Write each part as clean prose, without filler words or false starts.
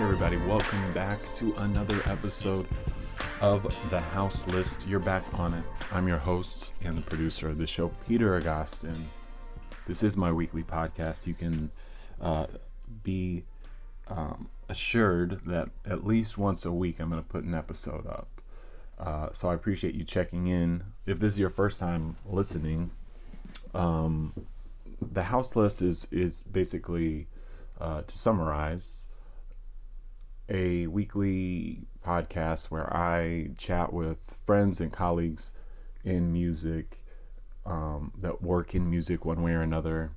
Hey everybody, welcome back to another episode of The House List. You're back on it. I'm your host and the producer of the show, Peter Agoston. This is my weekly podcast. You can be assured that at least once a week I'm going to put an episode up. So I appreciate you checking in. If this is your first time listening, The House List is basically, to summarize, a weekly podcast where I chat with friends and colleagues in music that work in music one way or another,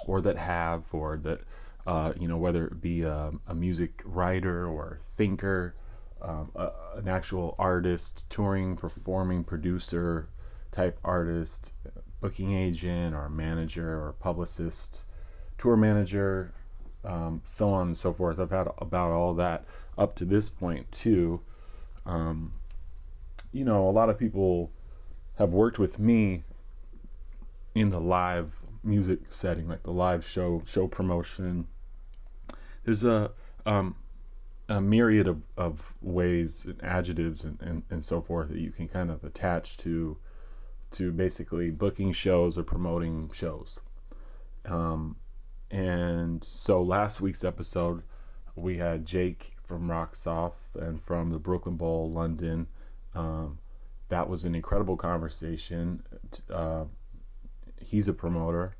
or that have, or that, whether it be a music writer or thinker, an actual artist, touring, performing, producer type artist, booking agent or manager or publicist, tour manager, so on and so forth. I've had about all that up to this point too. A lot of people have worked with me in the live music setting, like the live show promotion. There's a myriad of ways and adjectives and so forth that you can kind of attach to basically booking shows or promoting shows. And so last week's episode, we had Jake from Rocks Off and from the Brooklyn Bowl, London. That was an incredible conversation. He's a promoter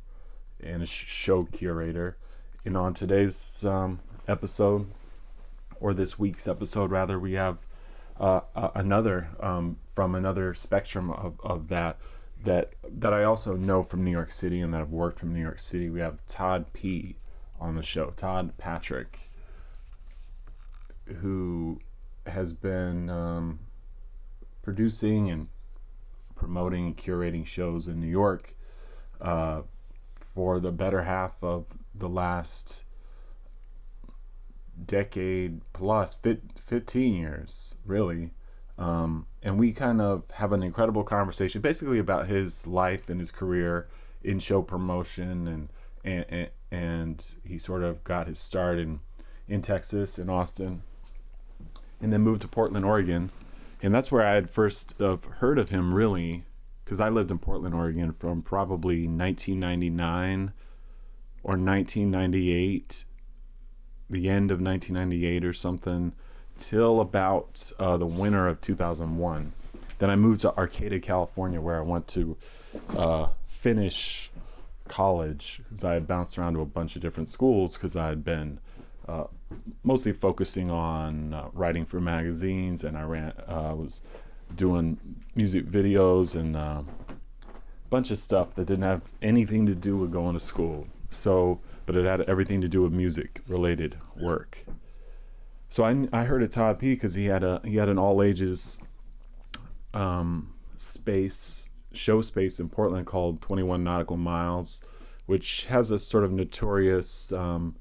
and a show curator. And on today's episode, or this week's episode rather, we have another from another spectrum of that I also know from New York City and that I've worked from New York City. We have Todd P on the show, Todd Patrick, who has been producing and promoting and curating shows in New York for the better half of the last decade plus, 15 years, really. And we kind of have an incredible conversation basically about his life and his career in show promotion, and he sort of got his start in Texas, in Austin, and then moved to Portland, Oregon. And that's where I had first heard of him, really, because I lived in Portland, Oregon from probably 1999 or 1998, the end of 1998 or something, till about the winter of 2001. Then I moved to Arcata, California, where I went to finish college, because I had bounced around to a bunch of different schools because I had been mostly focusing on writing for magazines, and I was doing music videos and a bunch of stuff that didn't have anything to do with going to school. But it had everything to do with music related work. So I heard of Todd P because he had an all ages show space in Portland called 21 Nautical Miles, which has a sort of notorious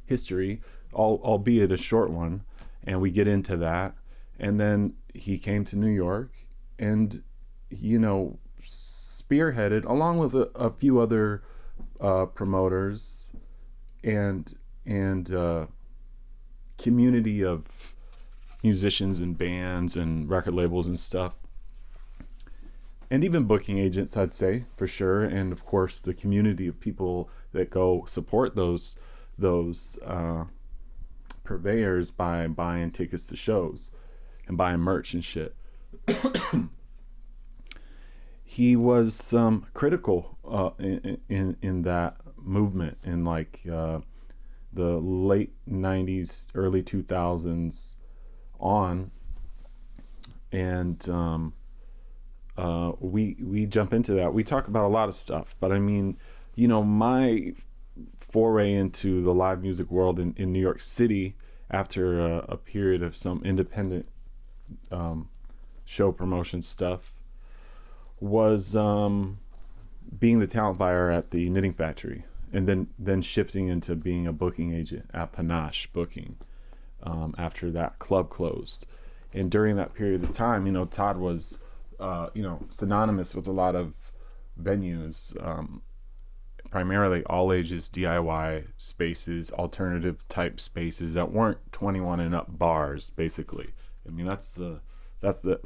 history, albeit a short one, and we get into that. And then he came to New York and spearheaded, along with a few other promoters and community of musicians and bands and record labels and stuff, and even booking agents, I'd say, for sure, and of course the community of people that go support those purveyors by buying tickets to shows and buying merch and shit. He was critical in that movement in the late 90s, early 2000s on, and we jump into that. We talk about a lot of stuff, but I mean, my foray into the live music world in New York City after a period of some independent show promotion stuff was being the talent buyer at the Knitting Factory, and then shifting into being a booking agent at Panache Booking after that club closed. And during that period of time, Todd was synonymous with a lot of venues, primarily all ages DIY spaces, alternative type spaces that weren't 21 and up bars, basically. I mean, that's the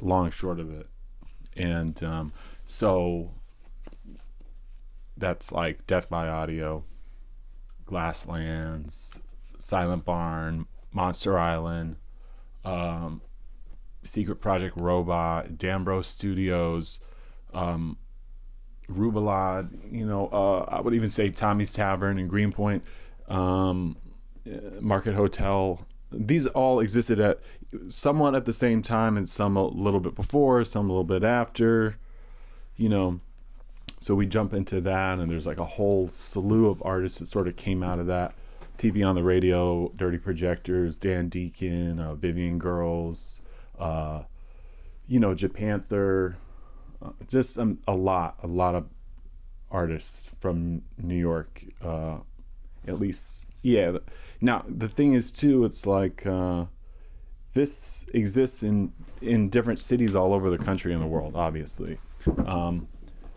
long and short of it. And so that's like Death by Audio, Glasslands, Silent Barn, Monster Island, Secret Project Robot, Dambro Studios, Rubalad, I would even say Tommy's Tavern in Greenpoint, Market Hotel. These all existed at somewhat at the same time, and some a little bit before, some a little bit after, So we jump into that, and there's like a whole slew of artists that sort of came out of that. TV on the Radio, Dirty Projectors, Dan Deacon, Vivian Girls, Japanther, just a lot of artists from New York, at least. Yeah. Now the thing is too, it's like this exists in different cities all over the country and the world, obviously.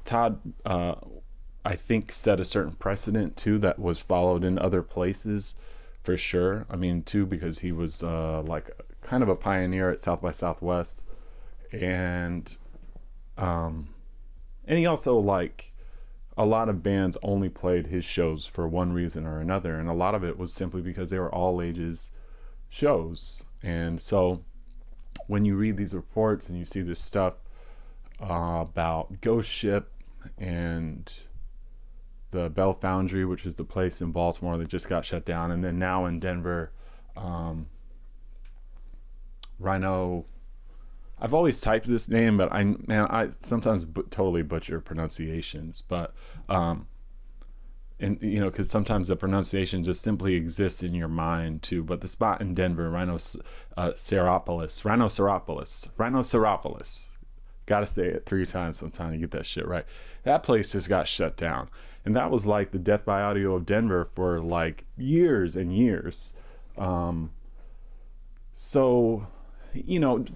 Todd, I think, set a certain precedent too that was followed in other places, for sure. I mean, too, because he was like kind of a pioneer at South by Southwest, and he also, like, a lot of bands only played his shows for one reason or another, and a lot of it was simply because they were all ages shows. And so when you read these reports and you see this stuff about Ghost Ship and the Bell Foundry, which is the place in Baltimore that just got shut down, and then now in Denver, Rhino. I've always typed this name, but I sometimes totally butcher pronunciations. But because sometimes the pronunciation just simply exists in your mind too. But the spot in Denver, Rhinoceropolis. Gotta say it 3 times sometime to get that shit right. That place just got shut down. And that was like the Death by Audio of Denver for like years and years. So,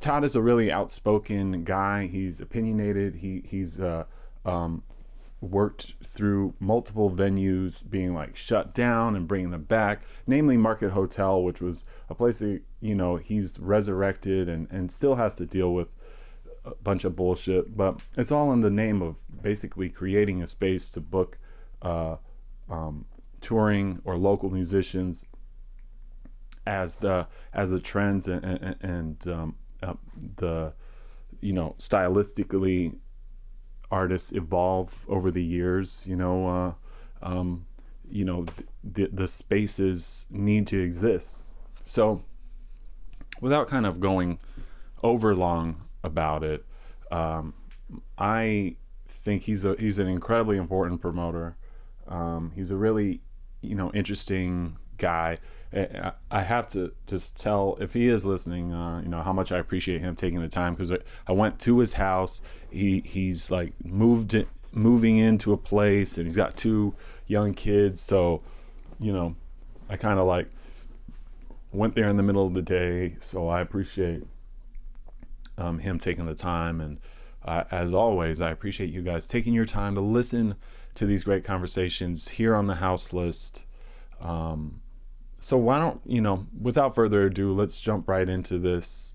Todd is a really outspoken guy. He's opinionated. He's worked through multiple venues being like shut down and bringing them back, namely Market Hotel, which was a place that, he's resurrected and still has to deal with a bunch of bullshit, but it's all in the name of basically creating a space to book touring or local musicians as the trends and the stylistically artists evolve over the years. The spaces need to exist. So without kind of going over long about it, I think he's an incredibly important promoter. He's a really interesting guy. I have to just tell, if he is listening, how much I appreciate him taking the time, because I went to his house. He's like moving into a place, and he's got 2 young kids, so I kind of like went there in the middle of the day. So I appreciate him taking the time, and as always, I appreciate you guys taking your time to listen to these great conversations here on the House List. So why don't, without further ado, let's jump right into this.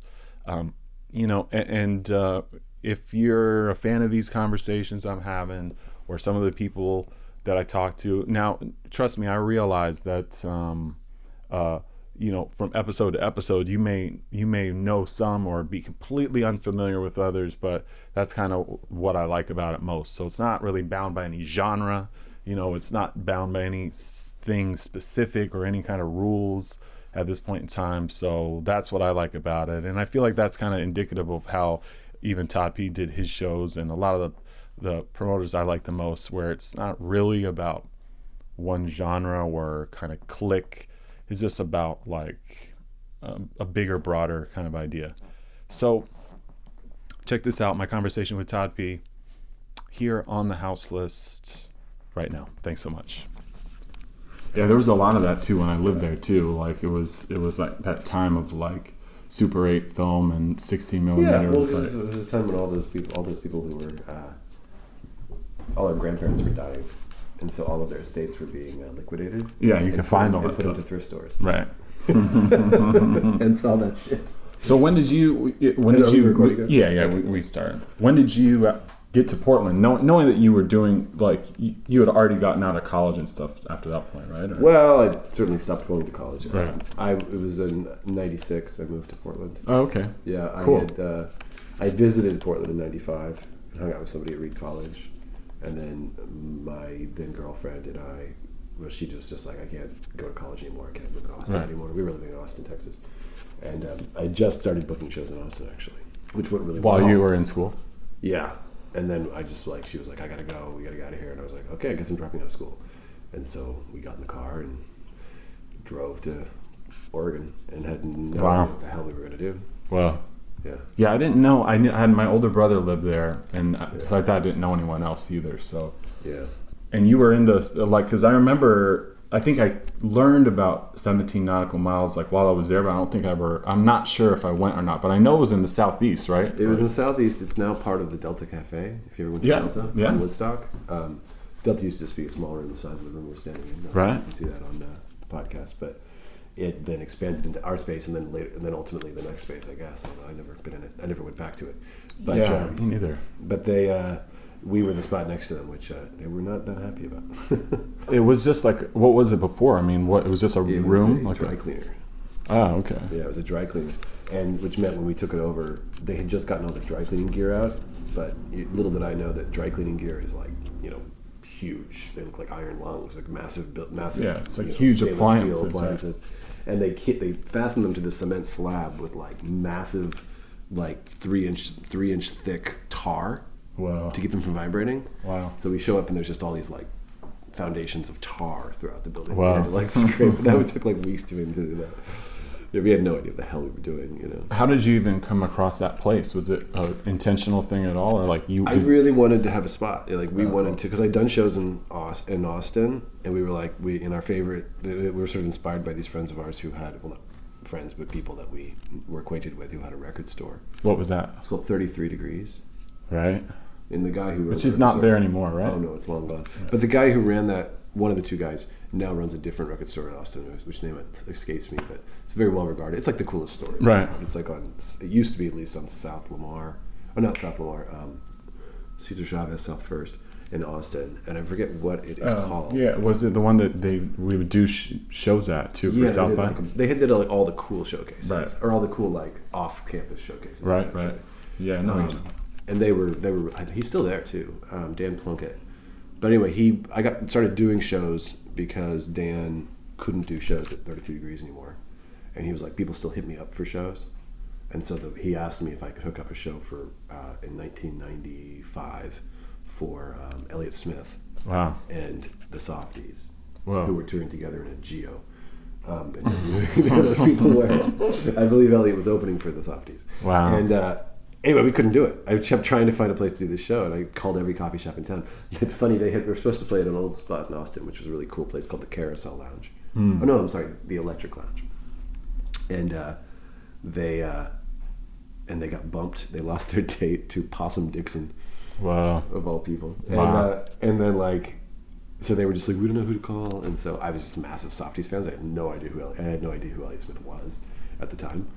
If you're a fan of these conversations I'm having, or some of the people that I talk to, now, trust me, I realize that, from episode to episode, you may know some or be completely unfamiliar with others, but that's kind of what I like about it most. So it's not really bound by any genre. It's not bound by anything specific or any kind of rules at this point in time. So that's what I like about it. And I feel like that's kind of indicative of how even Todd P did his shows, and a lot of the promoters I like the most, where it's not really about one genre or kind of clique. It's just about like a bigger, broader kind of idea. So check this out, my conversation with Todd P here on the House List right now. Thanks so much. Yeah, there was a lot of that too when I lived there too. Like it was like that time of like Super 8 film and 16 millimeter. Yeah, well, it was a time when all those people who were all their grandparents were dying, and so all of their estates were being liquidated. Yeah, you can find all and that put them stuff. to thrift stores. Right. And sell that shit. So when did you? We started. When did you get to Portland, knowing that you were doing like you had already gotten out of college and stuff after that point, right? Or? Well, I certainly stopped going to college. Right. It was in '96. I moved to Portland. Oh, okay. Yeah, cool. I visited Portland in '95 and hung out with somebody at Reed College, and then my then girlfriend and I. Well, she was just like, I can't go to college anymore. I can't live in Austin anymore. We were living in Austin, Texas. And I just started booking shows in Austin, actually, which went really well. While you were in school? Yeah. And then I just she was like, I got to go. We got to get out of here. And I was like, okay, I guess I'm dropping out of school. And so we got in the car and drove to Oregon and had no idea what the hell we were going to do. Wow. Yeah. Yeah, I didn't know. I had my older brother lived there. And besides that, I didn't know anyone else either. So. Yeah. And you were into, because I remember, I think I learned about 17 Nautical Miles, while I was there, but I don't think I'm not sure if I went or not, but I know it was in the Southeast, right? It was in the Southeast. It's now part of the Delta Cafe, if you ever went to Delta in Woodstock. Delta used to just be smaller in the size of the room we're standing in. Right. You can see that on the podcast, but it then expanded into our space and then ultimately the next space, I guess, although I've never been in it. I never went back to it. But, yeah, me neither. But we were the spot next to them, which they were not that happy about. It was just what was it before? I mean, it was just a room? It was a dry cleaner. Oh, okay. Yeah, it was a dry cleaner. And which meant when we took it over, they had just gotten all the dry cleaning gear out. But little did I know that dry cleaning gear is huge. They look like iron lungs, massive. Yeah, it's huge appliances. Steel appliances. Right. And they fastened them to the cement slab with massive, 3-inch thick tar. Wow. To keep them from vibrating. Wow. So we show up and there's just all these foundations of tar throughout the building. Wow. We had to scrape. That took weeks to do that. Yeah, we had no idea what the hell we were doing, How did you even come across that place? Was it an intentional thing at all, or you? I really wanted to have a spot. We wanted to, because I'd done shows in Austin, and we were in our favorite. We were sort of inspired by these friends of ours who had, well, not friends, but people that we were acquainted with who had a record store. What was that? It's called 33 Degrees. Right. And the guy who which is not there anymore, right? Oh no, it's long gone. Yeah. But the guy who ran that, one of the two guys, now runs a different record store in Austin, which name escapes me, but it's very well regarded. It's the coolest store. Right. It's it used to be at least on South Lamar, not South Lamar, Cesar Chavez South First in Austin, and I forget what it is called. Yeah, was it the one that we would do shows at too for South by? They did all the cool showcases, right? Or all the cool off-campus showcases, right? Yeah, no. And they were. He's still there too, Dan Plunkett. But anyway, I started doing shows because Dan couldn't do shows at 33 Degrees anymore, and he was like, people still hit me up for shows, and so he asked me if I could hook up a show for in 1995 for Elliot Smith. Wow. And the Softies, wow, who were touring together in a Geo. And those people were. I believe Elliot was opening for the Softies. Wow. And anyway, we couldn't do it. I kept trying to find a place to do this show, and I called every coffee shop in town. It's funny, we were supposed to play at an old spot in Austin, which was a really cool place called the Carousel Lounge. Oh no, I'm sorry, the Electric Lounge. And they got bumped. They lost their date to Possum Dixon. Wow. Of all people. Wow. And then so they were just we don't know who to call. And so I was just massive Softies fans. I had no idea who Elliot Smith was at the time.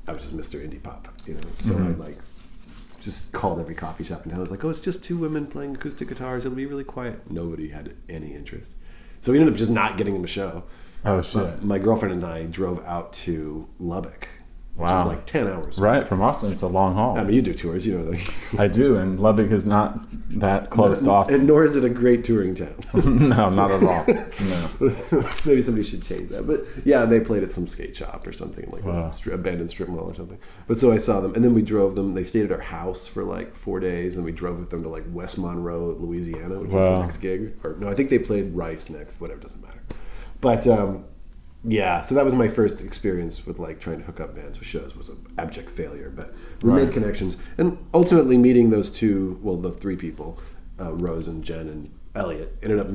I was just Mr. Indie Pop, So I just called every coffee shop in town. I was like, it's just two women playing acoustic guitars. It'll be really quiet. Nobody had any interest. So we ended up just not getting them a show. Oh shit! My girlfriend and I drove out to Lubbock, which is 10 hours. Right, from Austin, it's a long haul. I mean, you do tours, I do, and Lubbock is not that close to Austin. And nor is it a great touring town. No, not at all. No. Maybe somebody should change that. But yeah, they played at some skate shop or something, wow, abandoned strip mall or something. But so I saw them, and then we drove them. They stayed at our house for 4 days, and we drove with them to West Monroe, Louisiana, which was the next gig. Or no, I think they played Rice next. Whatever, doesn't matter. But yeah, so that was my first experience with trying to hook up bands with shows. It was an abject failure, but we made connections, and ultimately meeting those two, the three people, Rose and Jen Elliot, ended up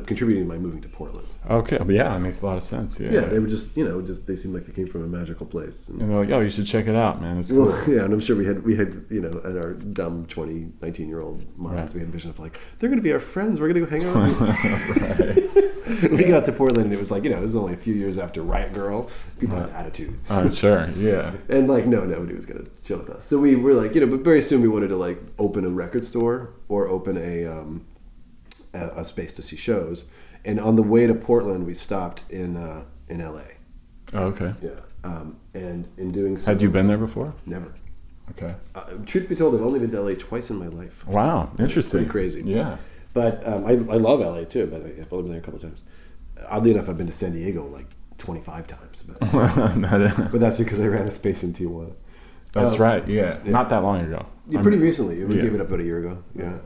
contributing to my moving to Portland. Okay, but yeah, that makes a lot of sense. Yeah, they were just they seemed like they came from a magical place. And they're like, oh, you should check it out, man. It's cool. Well, yeah, and I'm sure we had in our dumb 19-year-old minds, we had a vision of like, they're going to be our friends. We're going to go hang out with these. We got to Portland, and it was like, it was only a few years after Riot Girl. People had attitudes. I'm sure, yeah. And like, nobody was going to chill with us. So we were like, but very soon we wanted to like open a record store or open a space to see shows. And on the way to Portland, we stopped in L.A. Oh, okay. Yeah. And in doing so... Had you been there before? Never. Okay. Truth be told, I've only been to L.A. twice in my life. Wow. Interesting. It's pretty crazy. Yeah. But I love L.A. too, but I've only been there a couple of times. Oddly enough, I've been to San Diego like 25 times. But that's because I ran a space in Tijuana. That's right. Yeah. Not that long ago. Yeah, pretty recently. We gave it up about a year ago. Yeah.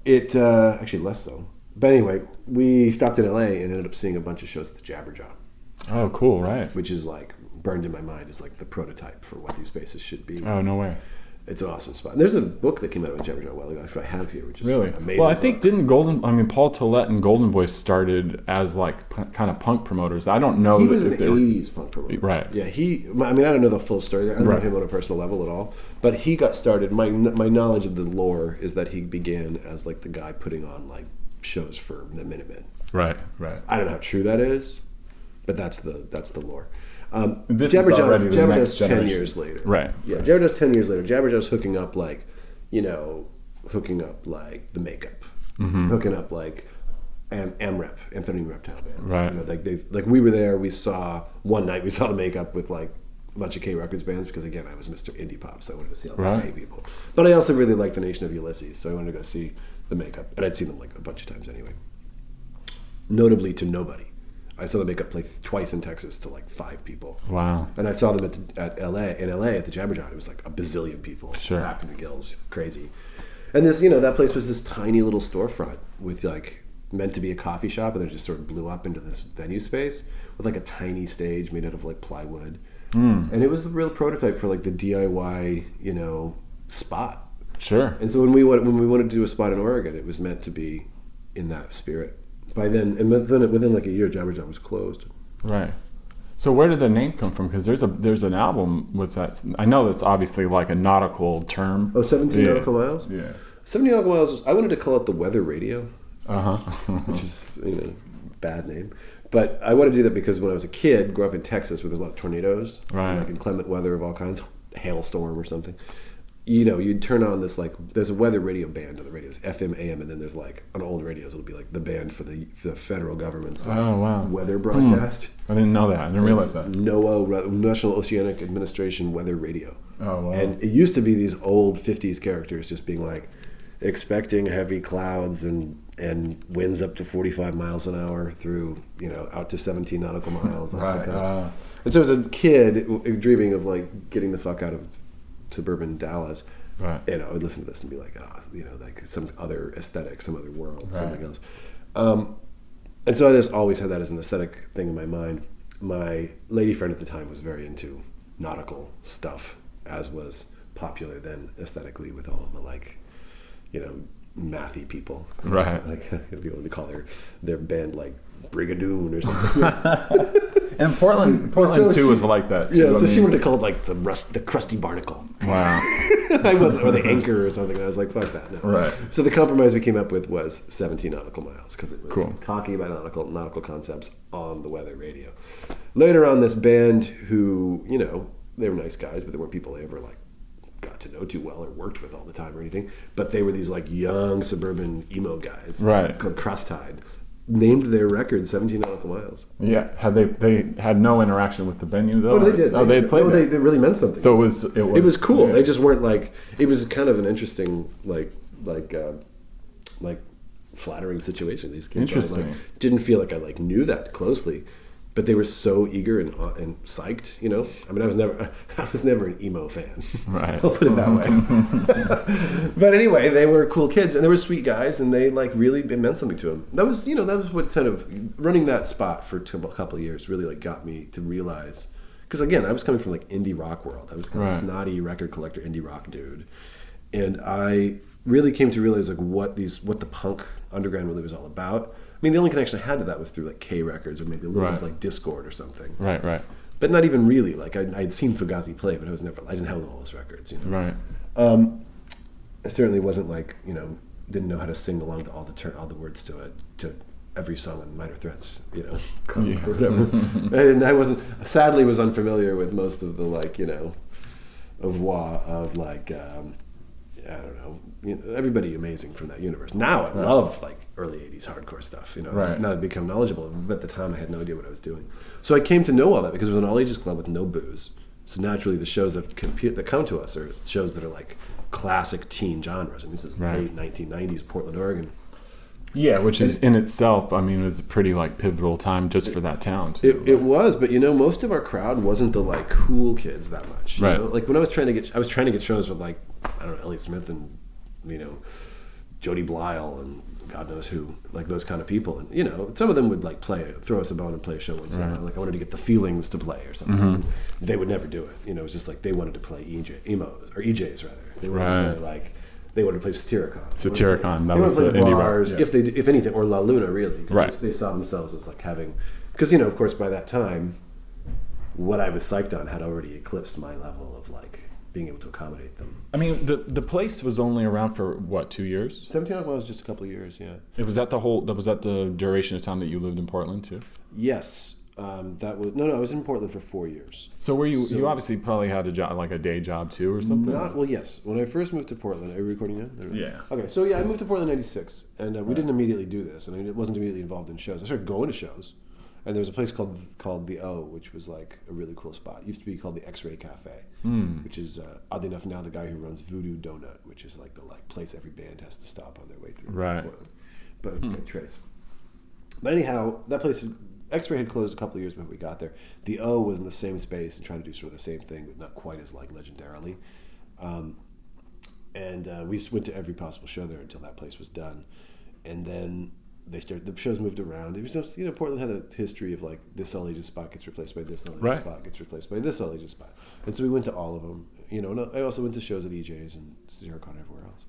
It actually less so. But anyway, we stopped in LA and ended up seeing a bunch of shows at the Jabberjaw. Oh, cool! Right. Which is like burned in my mind as like the prototype for what these spaces should be. Oh, no way. It's an awesome spot. And there's a book that came out of Jabberjaw a while ago, which I have here, which is really amazing. Well, I think Paul Tollett and Golden Voice started as like kind of punk promoters. I don't know. He was an '80s punk promoter, right? Yeah, I don't know the full story there. I don't know him on a personal level at all. But he got started. My knowledge of the lore is that he began as like the guy putting on like shows for the Minutemen. Right. I don't know how true that is, but that's the lore. This is already the next generation. 10 years later. Right. Yeah, Jabberjaw's 10 years later. Jabberjaw's hooking up like the Makeup, hooking up like AMREP, Amphetamine Reptile bands. Right. Like we were there. We saw the Makeup with like a bunch of K Records bands because again I was Mr. Indie Pop, so I wanted to see all the K people. But I also really liked the Nation of Ulysses, so I wanted to go see the Makeup, and I'd seen them like a bunch of times anyway. Notably to nobody. I saw the Makeup play twice in Texas to like 5 people. Wow. And I saw them in LA at the Jabberjaw. It was like a bazillion people, packed to the gills, crazy. And this, that place was this tiny little storefront with like meant to be a coffee shop, and then it just sort of blew up into this venue space with like a tiny stage made out of like plywood. And it was the real prototype for like the DIY, spot. Sure. And so when we wanted to do a spot in Oregon, it was meant to be in that spirit. By then, and within like a year, Jabberjaw was closed. Right. So where did the name come from? Because there's an album with that. I know that's obviously like a nautical term. Oh, 17 Nautical Miles? Yeah. 17 Nautical Miles, I wanted to call it the Weather Radio. Uh-huh. Which is, bad name. But I wanted to do that because when I was a kid, grew up in Texas where there's a lot of tornadoes. Right. Like inclement weather of all kinds, hailstorm or something. You'd turn on this, like, there's a weather radio band on the radios, FM, AM, and then there's, like, on old radios, it'll be, like, the band for the federal government's weather broadcast. I didn't know that. I didn't realize that. NOAA, National Oceanic Administration Weather Radio. Oh, wow. And it used to be these old 50s characters just being, like, expecting heavy clouds and winds up to 45 miles an hour through, out to 17 nautical miles off the coast. And so as a kid, dreaming of, like, getting the fuck out of suburban Dallas, right? I would listen to this and be like, like some other aesthetic, some other world, something else. And so I just always had that as an aesthetic thing in my mind. My lady friend at the time was very into nautical stuff, as was popular then aesthetically with all of the like, mathy people, right? Like people would call their band like Brigadoon or something. And Portland too was like that too. Yeah, so she wanted to call it like the crusty barnacle. Wow. Or the anchor or something. And I was like, fuck that. No. Right. So the compromise we came up with was 17 nautical miles because it was cool. Talking about nautical concepts on the weather radio. Later on, this band who, they were nice guys, but they weren't people I ever like got to know too well or worked with all the time or anything. But they were these like young suburban emo guys, right? Called Crusttide. Named their record 17 Nautical Miles. Yeah, had they had no interaction with the venue though? Oh, they did. They had played. Oh, they really meant something. So it was cool. Yeah. They just weren't like. It was kind of an interesting like flattering situation. These kids interesting. Didn't feel like I like knew that closely, but they were so eager and psyched. I mean, I was never an emo fan. Right. I'll put it that way. But anyway, they were cool kids and they were sweet guys, and they like really it meant something to them. That was what kind of running that spot for a couple of years really like got me to realize, because again, I was coming from like indie rock world. I was kind of snotty record collector indie rock dude, and I really came to realize like what the punk underground really was all about. I mean, the only connection I had to that was through like K Records or maybe a little bit of like Discord or something. Right. But not even really. Like I'd seen Fugazi play, but I didn't have all those records. You know? Right. I certainly wasn't like, you know, didn't know how to sing along to all the words to every song on Minor Threats, you know, or whatever. And I was unfamiliar with most of the like, you know, of like, I don't know, you know, everybody amazing from that universe. Now I love like early 80s hardcore stuff, you know. Now I've become knowledgeable, but at the time I had no idea what I was doing. So I came to know all that because it was an all ages club with no booze. So naturally the shows that come to us are shows that are like classic teen genres. I mean, this is late 1990s Portland, Oregon. Yeah, which is in itself, I mean, it was a pretty like pivotal time just for that town too. It was, but you know, most of our crowd wasn't the like cool kids that much. You know? Like when I was trying to get shows with like, I don't know, Elliot Smith and, you know, Jody Blyle and God knows who, like those kind of people. And you know, some of them would like throw us a bone and play a show once in a while. Like I wanted to get the Feelings to play or something. They would never do it. You know, it was just like they wanted to play EJs rather. They wanted to play like. They wanted to play Satyricon. That was the indie bars, rock. if anything, or La Luna, really. Because they saw themselves as like having... Because, you know, of course, by that time, what I was psyched on had already eclipsed my level of, like, being able to accommodate them. I mean, the place was only around for, what, 2 years? 17 was just a couple of years, yeah. Was that the duration of time that you lived in Portland, too? Yes. I was in Portland for 4 years. So you obviously probably had a job, like a day job too or something? Yes. When I first moved to Portland, are you recording now? Yeah. Okay, so yeah, I moved to Portland in 96, and we didn't immediately do this, and I wasn't immediately involved in shows. I started going to shows, and there was a place called The O, which was like a really cool spot. It used to be called the X-Ray Cafe, which is, oddly enough, now the guy who runs Voodoo Donut, which is like the place every band has to stop on their way through Portland. But Trace. But anyhow, that place... X-Ray had closed a couple of years before we got there. The O was in the same space and trying to do sort of the same thing, but not quite as like legendarily. We went to every possible show there until that place was done, and then the shows moved around. It was just, you know, Portland had a history of like this all ages spot gets replaced by this all ages spot gets replaced by this all ages spot, and so we went to all of them. You know, and I also went to shows at EJ's and Satyricon everywhere else.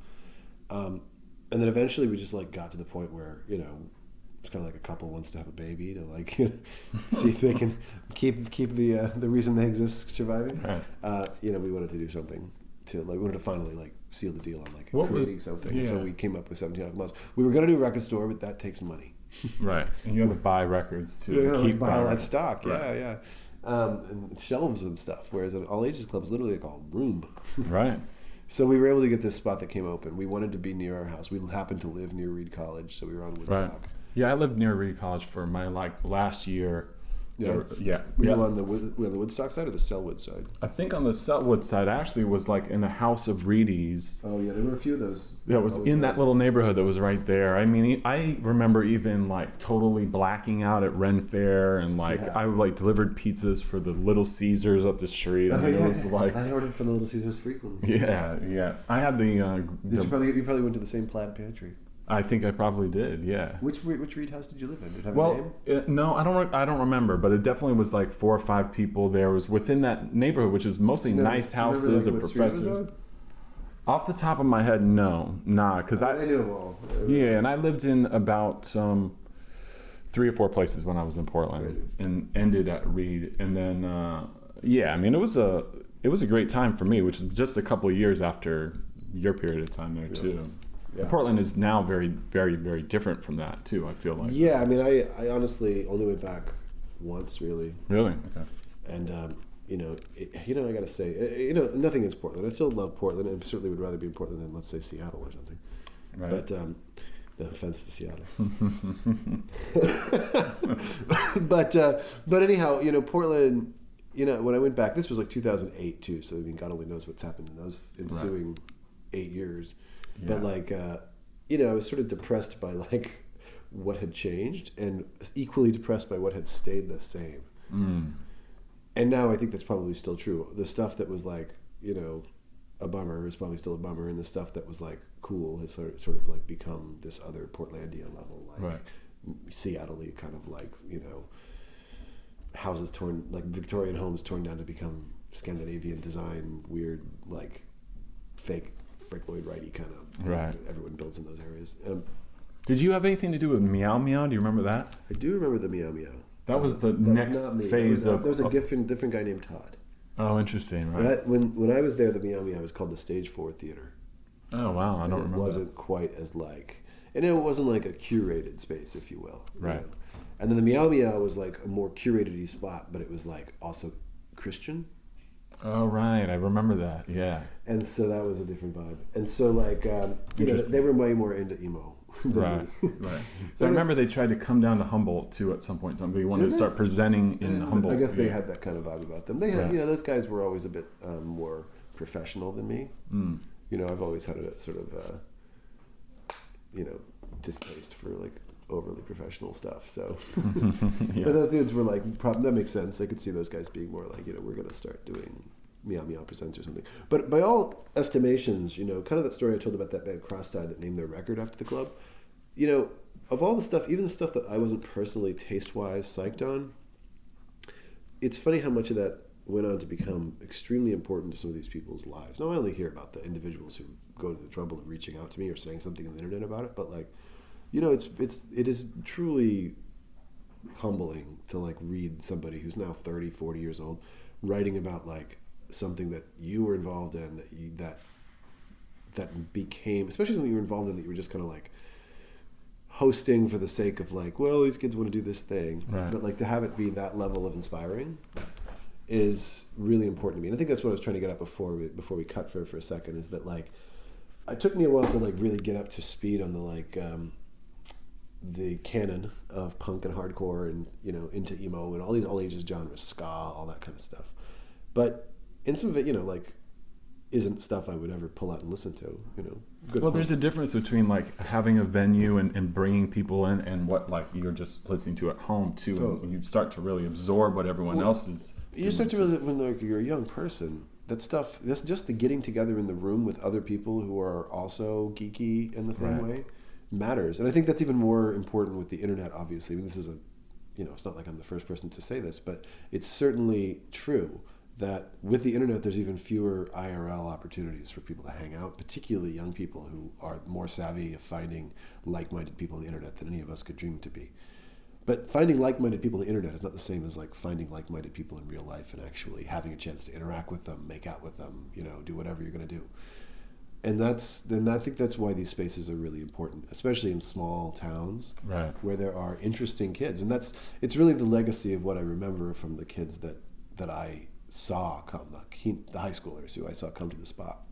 And then eventually we just like got to the point where, you know, it's kind of like a couple wants to have a baby to like, you know, see if they can keep the reason they exist surviving. You know, we wanted to do something to like, we wanted to finally like seal the deal on like creating something. Yeah. So we came up with 17 Nautical Miles. We were going to do a record store, but that takes money. Right, and you have to buy records to keep buy all that stock. Yeah. And shelves and stuff. Whereas an all ages club is literally like a room. Right. So we were able to get this spot that came open. We wanted to be near our house. We happened to live near Reed College, so we were on Woodstock. Right. Yeah, I lived near Reed College for my last year. Yeah. Were you on the Woodstock side or the Selwood side? I think on the Selwood side actually was like in the House of Reedies. Oh yeah, there were a few of those. Yeah, it was in that little neighborhood that was right there. I mean, I remember even like totally blacking out at Ren Fair, and like I like delivered pizzas for the Little Caesars up the street. It was like I ordered from the Little Caesars frequently. Yeah. I had the. You probably went to the same plaid pantry? I think I probably did, yeah. Which Reed house did you live in? Did it have a name? No, I don't remember, but it definitely was like 4 or 5 people there. It was within that neighborhood, which is mostly nice houses of professors. Off the top of my head, because I knew them all. Yeah, and I lived in about 3 or 4 places when I was in Portland, and ended at Reed, and then I mean it was a great time for me, which was just a couple of years after your period of time there too. Yeah. Portland is now very, very, very different from that too. I feel like. Yeah, I mean, I honestly only went back once, really. Really? Okay. And I gotta say, nothing is Portland. I still love Portland, and certainly would rather be in Portland than, let's say, Seattle or something. Right. But no offense to Seattle. but anyhow, Portland. When I went back, this was like 2008 too. So I mean, God only knows what's happened in those ensuing 8 years. Yeah. But like, I was sort of depressed by like what had changed, and equally depressed by what had stayed the same. And now I think that's probably still true. The stuff that was like, a bummer is probably still a bummer, and the stuff that was like cool has sort of like become this other Portlandia level, like Seattle-y kind of like, houses torn, like Victorian homes torn down to become Scandinavian design, weird like fake Frank Lloyd Wright-y kind of things Right. that everyone builds in those areas. Did you have anything to do with Meow Meow? Do you remember that? I do remember the Meow Meow. That was the That next was not me. phase there of. was a different guy named Todd. Oh, interesting. Right. When I was there, the Meow Meow was called the Stage 4 Theater. Oh wow, I don't remember. It wasn't quite as and it wasn't like a curated space, if you will. Right. Know? And then the Meow Meow was like a more curated-y spot, but it was like also Christian. Oh right, I remember that. Yeah. And so that was a different vibe. And so like they were way more into emo than Right. me. Right. So I remember they tried to come down to Humboldt too at some point in time. They wanted to start presenting in Humboldt. I guess they had that kind of vibe about them. They had, Yeah. those guys were always a bit more professional than me. Mm. I've always had a sort of, distaste for like overly professional stuff. So, Yeah. but those dudes were like, that makes sense. I could see those guys being more like, we're going to start doing Meow Meow Presents or something. But by all estimations, kind of that story I told about that band Crosstide that named their record after the club, of all the stuff, even the stuff that I wasn't personally taste-wise psyched on, it's funny how much of that went on to become extremely important to some of these people's lives. Now, I only hear about the individuals who go to the trouble of reaching out to me or saying something on the internet about it, but like, it is truly humbling to like read somebody who's now 30, 40 years old writing about like something that you were involved in, that became, especially when you were involved in, that you were just kind of like hosting for the sake of like, well, these kids want to do this thing, right. But like to have it be that level of inspiring is really important to me. And I think that's what I was trying to get at before we cut for a second, is that like it took me a while to like really get up to speed on the like the canon of punk and hardcore and into emo and all these all ages genres, ska, all that kind of stuff. But in some of it, like isn't stuff I would ever pull out and listen to. Good well, there's a difference between like having a venue and bringing people in and what like you're just listening to at home too. Oh. And when you start to really absorb what everyone else is. You start to realize when like you're a young person, that stuff, that's just the getting together in the room with other people who are also geeky in the same way matters. And I think that's even more important with the internet, obviously. I mean, this is it's not like I'm the first person to say this, but it's certainly true that with the internet, there's even fewer IRL opportunities for people to hang out, particularly young people who are more savvy of finding like-minded people on the internet than any of us could dream to be. But finding like-minded people on the internet is not the same as like finding like-minded people in real life and actually having a chance to interact with them, make out with them, do whatever you're going to do. And I think that's why these spaces are really important, especially in small towns, right, where there are interesting kids. And it's really the legacy of what I remember from the kids that I saw come, the high schoolers who I saw come to the spot,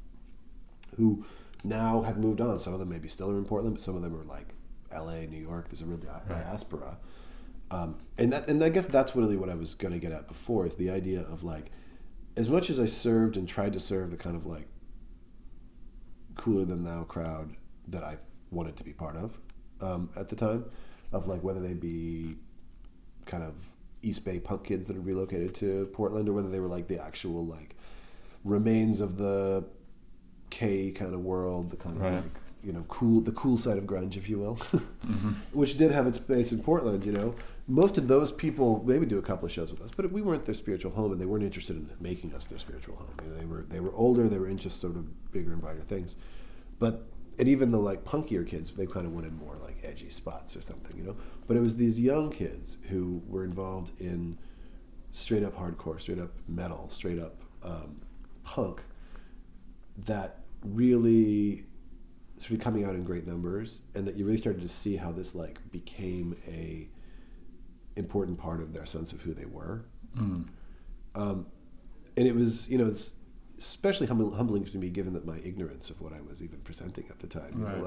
who now have moved on. Some of them maybe still are in Portland, but some of them are like LA, New York. There's a real diaspora. And I guess that's really what I was going to get at before, is the idea of like, as much as I served and tried to serve the kind of like cooler than thou crowd that I wanted to be part of at the time, of like whether they be kind of East Bay punk kids that had relocated to Portland, or whether they were like the actual like remains of the K kind of world, the kind of like the cool side of grunge, if you will, mm-hmm. which did have its base in Portland. Most of those people, they would do a couple of shows with us, but we weren't their spiritual home, and they weren't interested in making us their spiritual home. They were older, they were into sort of bigger and brighter things, and even the like punkier kids, they kind of wanted more like edgy spots or something, But it was these young kids who were involved in straight up hardcore, straight up metal, straight up punk, that really sort of coming out in great numbers, and that you really started to see how this like became a important part of their sense of who they were. Mm. And it was, it's especially humbling to me, given that my ignorance of what I was even presenting at the time,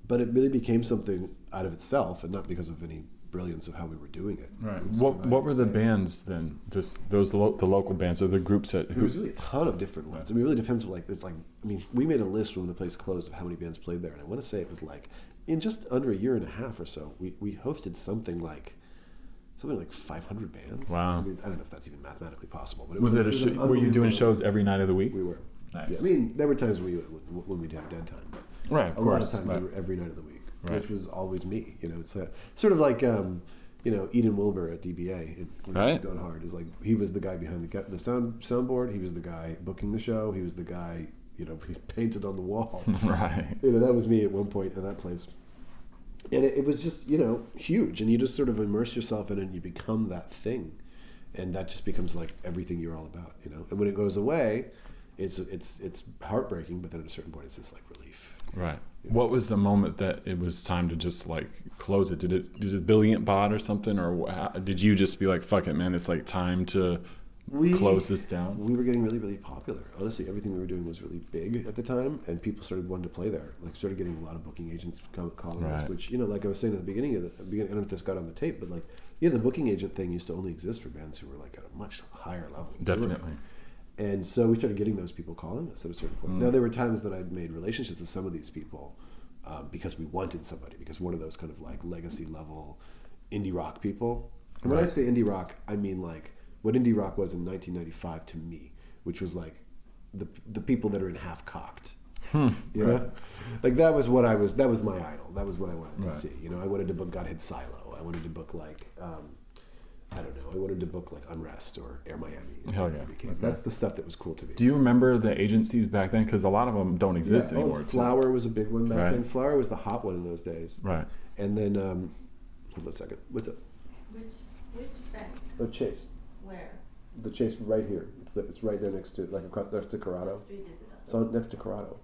but it really became something out of itself, and not because of any brilliance of how we were doing it. Right. What were the bands then? Just those the local bands, or the groups that? There was really a ton of different ones. I mean, it really depends. We made a list when the place closed of how many bands played there, and I want to say it was like in just under a year and a half or so, we hosted something like 500 bands. Wow. I mean, I don't know if that's even mathematically possible, but were you doing shows every night of the week? We were. Nice. Yeah, I mean, there were times when we'd have dead time, but right, a lot of times we were every night of the week, which was always me. It's sort of like Eden Wilbur at DBA when he was going hard. Is like he was the guy behind the soundboard. He was the guy booking the show. He was the guy be painted on the wall. Right. That was me at one point in that place. And it was just, huge. And you just sort of immerse yourself in it and you become that thing. And that just becomes like everything you're all about, And when it goes away, it's heartbreaking, but then at a certain point it's just like relief. Right. What was the moment that it was time to just like close it? Did a billion get bought or something? Or did you just be like, fuck it, man, it's like time to close this down? We were getting really, really popular. Honestly, everything we were doing was really big at the time, and people started wanting to play there. Like, started getting a lot of booking agents calling us, which, like I was saying at the beginning, I don't know if this got on the tape, but like, the booking agent thing used to only exist for bands who were like at a much higher level. Definitely. And so we started getting those people calling us at a certain point. Now, there were times that I'd made relationships with some of these people because we wanted somebody, because one of those kind of like legacy level indie rock people. And when I say indie rock, I mean like what indie rock was in 1995 to me, which was like the people that are in Half Cocked. You know? Like that was my idol. That was what I wanted to see. I wanted to book Godhead Silo. I wanted to book like I wanted to book like Unrest or Air Miami. Hell yeah. That's the stuff that was cool to me. Do you remember the agencies back then? Because a lot of them don't exist anymore. Flower was a big one back then. Flower was the hot one in those days. Right. And then, hold on a second. What's up? Which bank? The Chase. Where? The Chase right here. It's right there next to, like, next to Corrado. What street is it on? It's on next to Corrado.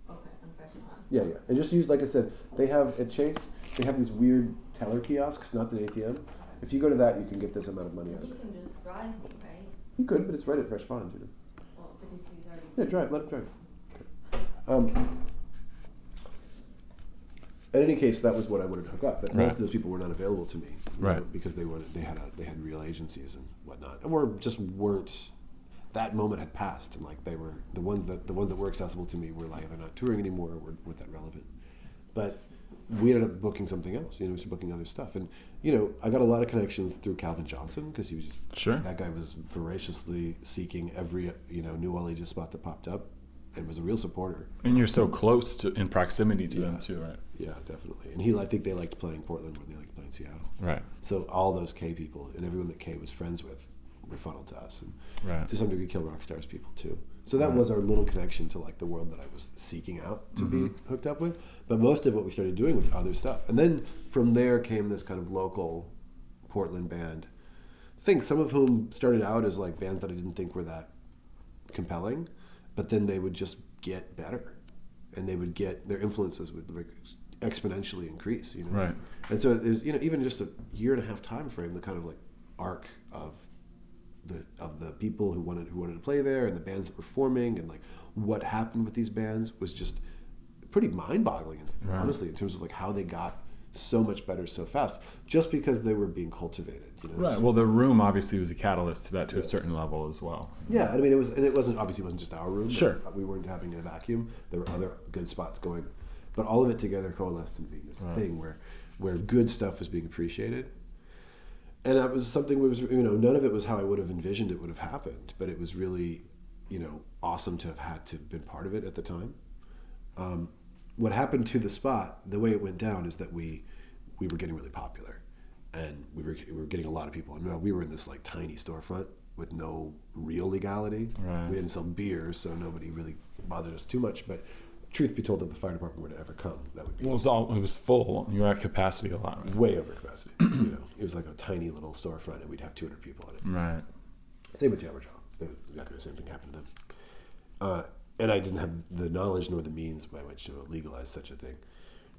Okay, on Fresh Pond. Yeah. And just use, like I said, they have, at Chase, they have these weird teller kiosks, not an ATM. If you go to that, you can get this amount of money out of it. He can just drive me, right? He could, but it's right at Fresh Pond, Well, but if he's already... Yeah, drive. Let him drive. Okay. In any case, that was what I wanted to hook up. But most of those people were not available to me, because they had real agencies and whatnot, and weren't. That moment had passed, and like they were the ones that were accessible to me were like they're not touring anymore, or weren't that relevant. But we ended up booking something else. We started booking other stuff, and I got a lot of connections through Calvin Johnson, because he was just that guy was voraciously seeking every New Orleans spot that popped up, and was a real supporter. And you're so close to in proximity to them too, right? Yeah, definitely. And I think they liked playing Portland more than they liked playing Seattle. Right. So all those K people and everyone that K was friends with were funneled to us, and to some degree Kill Rock Stars people too. So that was our little connection to like the world that I was seeking out to be hooked up with. But most of what we started doing was other stuff. And then from there came this kind of local Portland band thing, some of whom started out as like bands that I didn't think were that compelling, but then they would just get better, and they would get, their influences would like exponentially increase, Right. And so there's, even just a year and a half time frame, the kind of like arc of the people who wanted to play there, and the bands that were forming, and like what happened with these bands was just pretty mind-boggling, honestly, in terms of like how they got so much better so fast, just because they were being cultivated. Right. Well, the room obviously was a catalyst to that to a certain level as well. Yeah, I mean, it wasn't just our room. Sure. We weren't having a vacuum. There were other good spots going, but all of it together coalesced into being this thing where good stuff was being appreciated. And that was something none of it was how I would have envisioned it would have happened, but it was really, awesome to have had to have been part of it at the time. What happened to the spot, the way it went down, is that we were getting really popular, and we were getting a lot of people. And we were in this like tiny storefront with no real legality. Right. We didn't sell beer, so nobody really bothered us too much. But truth be told, if the fire department were to ever come, that would be... Well, it was full. You were at capacity a lot, right? Way over capacity. It was like a tiny little storefront, and we'd have 200 people in it. Right. Same with Jabberjaw. Exactly the same thing happened to them. And I didn't have the knowledge nor the means by which to legalize such a thing.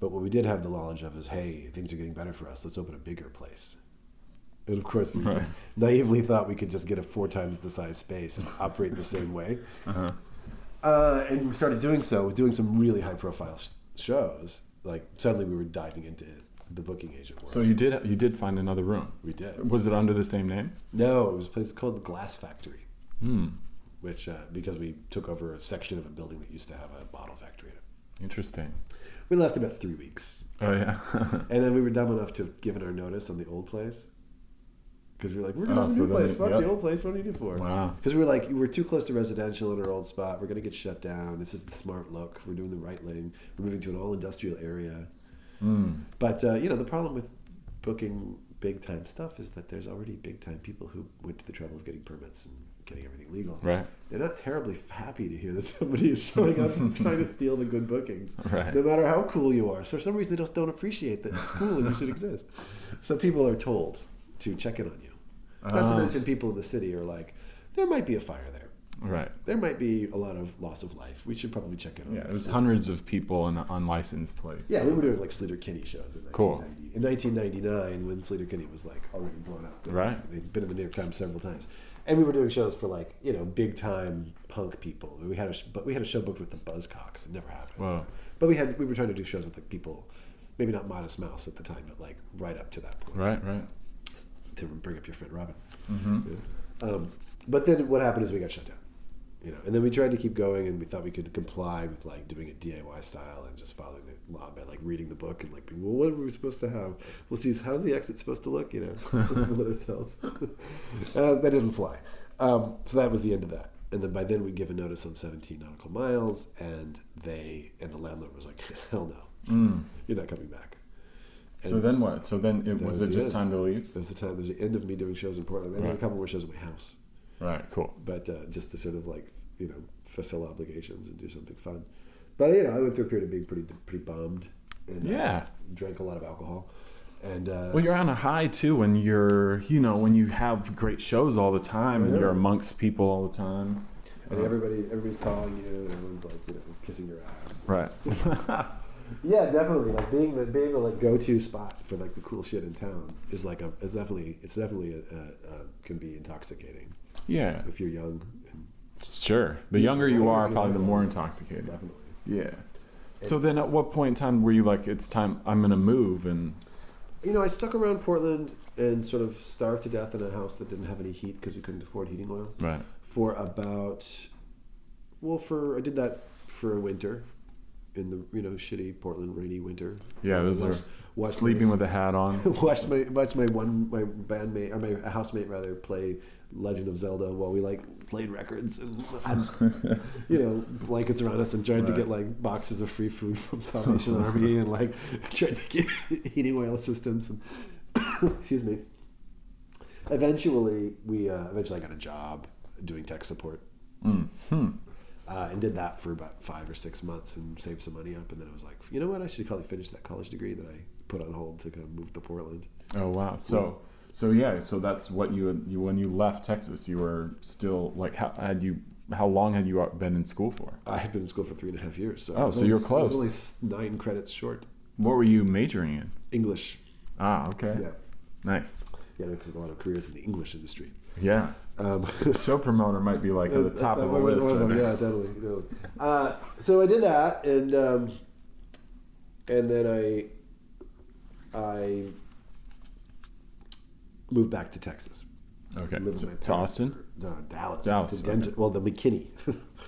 But what we did have the knowledge of is, hey, things are getting better for us. Let's open a bigger place. And of course, we naively thought we could just get a 4 times the size space and operate the same way. And we started doing some really high-profile shows. Like suddenly, we were diving into the booking agent world. So you did find another room. We did. Was it under the same name? No, it was a place called the Glass Factory. Which because we took over a section of a building that used to have a bottle factory in it. Interesting. We left about 3 weeks. Oh yeah. And then we were dumb enough to have given our notice on the old place. Because we were like, we're going to a new place. Fuck the old place. What do we do for? Wow. Because we were like, we're too close to residential in our old spot. We're going to get shut down. This is the smart look. We're doing the right thing. We're moving to an all-industrial area. But, the problem with booking big time stuff is that there's already big time people who went to the trouble of getting permits and getting everything legal. Right. They're not terribly happy to hear that somebody is showing up and trying to steal the good bookings, Right. no matter how cool you are. So for some reason, they just don't appreciate that it's cool and you should exist. So people are told to check in on you. Not to mention people in the city are like, there might be a fire there. Right. There might be a lot of loss of life. We should probably check in on Yeah, this. there's hundreds of people in an unlicensed place. Yeah, we were doing like Sleater Kinney shows in 1990. Cool. In 1999, when Sleater Kinney was like already blown up. Right. They'd been in the New York Times several times. And we were doing shows for like, big time punk people. We had a show booked with the Buzzcocks. It never happened. Wow. But we were trying to do shows with like people, maybe not Modest Mouse at the time, but like right up to that point. Right. To bring up your friend Robin. Mm-hmm. Yeah. But then what happened is we got shut down. And then we tried to keep going, and we thought we could comply with like doing it DIY style and just following the law by like reading the book and like being, well, what are we supposed to have? We'll see, how's the exit supposed to look? Let's fool it ourselves. That didn't fly. So that was the end of that. And then by then we'd given notice on 17 Nautical Miles, and the landlord was like, hell no, you're not coming back. So then what? So then was it just time to leave? It was the time. It was the end of me doing shows in Portland. I did a couple more shows at my house. Right, cool. But just to sort of like, fulfill obligations and do something fun. But I went through a period of being pretty bummed and drank a lot of alcohol. And well, you're on a high too when you're, when you have great shows all the time and you're amongst people all the time. And everybody's calling you, and everyone's like, kissing your ass. Right. Yeah, definitely. Like being a like go-to spot for like the cool shit in town is like it's definitely can be intoxicating. Yeah. If you're young. Sure. The younger you are, probably the more intoxicating. Definitely. Yeah. So then at what point in time were you like, it's time, I'm going to move? And I stuck around Portland and sort of starved to death in a house that didn't have any heat because we couldn't afford heating oil. Right. For about, I did that for a winter in the, shitty Portland rainy winter. Yeah, those are sleeping with a hat on. watched my bandmate, or my housemate rather, play Legend of Zelda while we like played records and had, blankets around us and tried to get like boxes of free food from Salvation Army and like tried to get heating oil assistance and excuse me. Eventually I got a job doing tech support. Mm-hmm. And did that for about 5 or 6 months and saved some money up. And then I was like, you know what? I should probably finish that college degree that I put on hold to kind of move to Portland. Oh, wow. So that's what you when you left Texas, you were still like, how long had you been in school for? I had been in school for 3.5 years. So so you're close. I was only 9 credits short. What were you majoring in? English. Ah, okay. Yeah. Nice. Yeah, because a lot of careers in the English industry. Yeah. Show promoter might be like at the top of the list. Yeah, definitely. So I did that, and then I moved back to Texas. Okay. Lived with my to Austin? Dallas. Dallas. To Denton, well, the McKinney,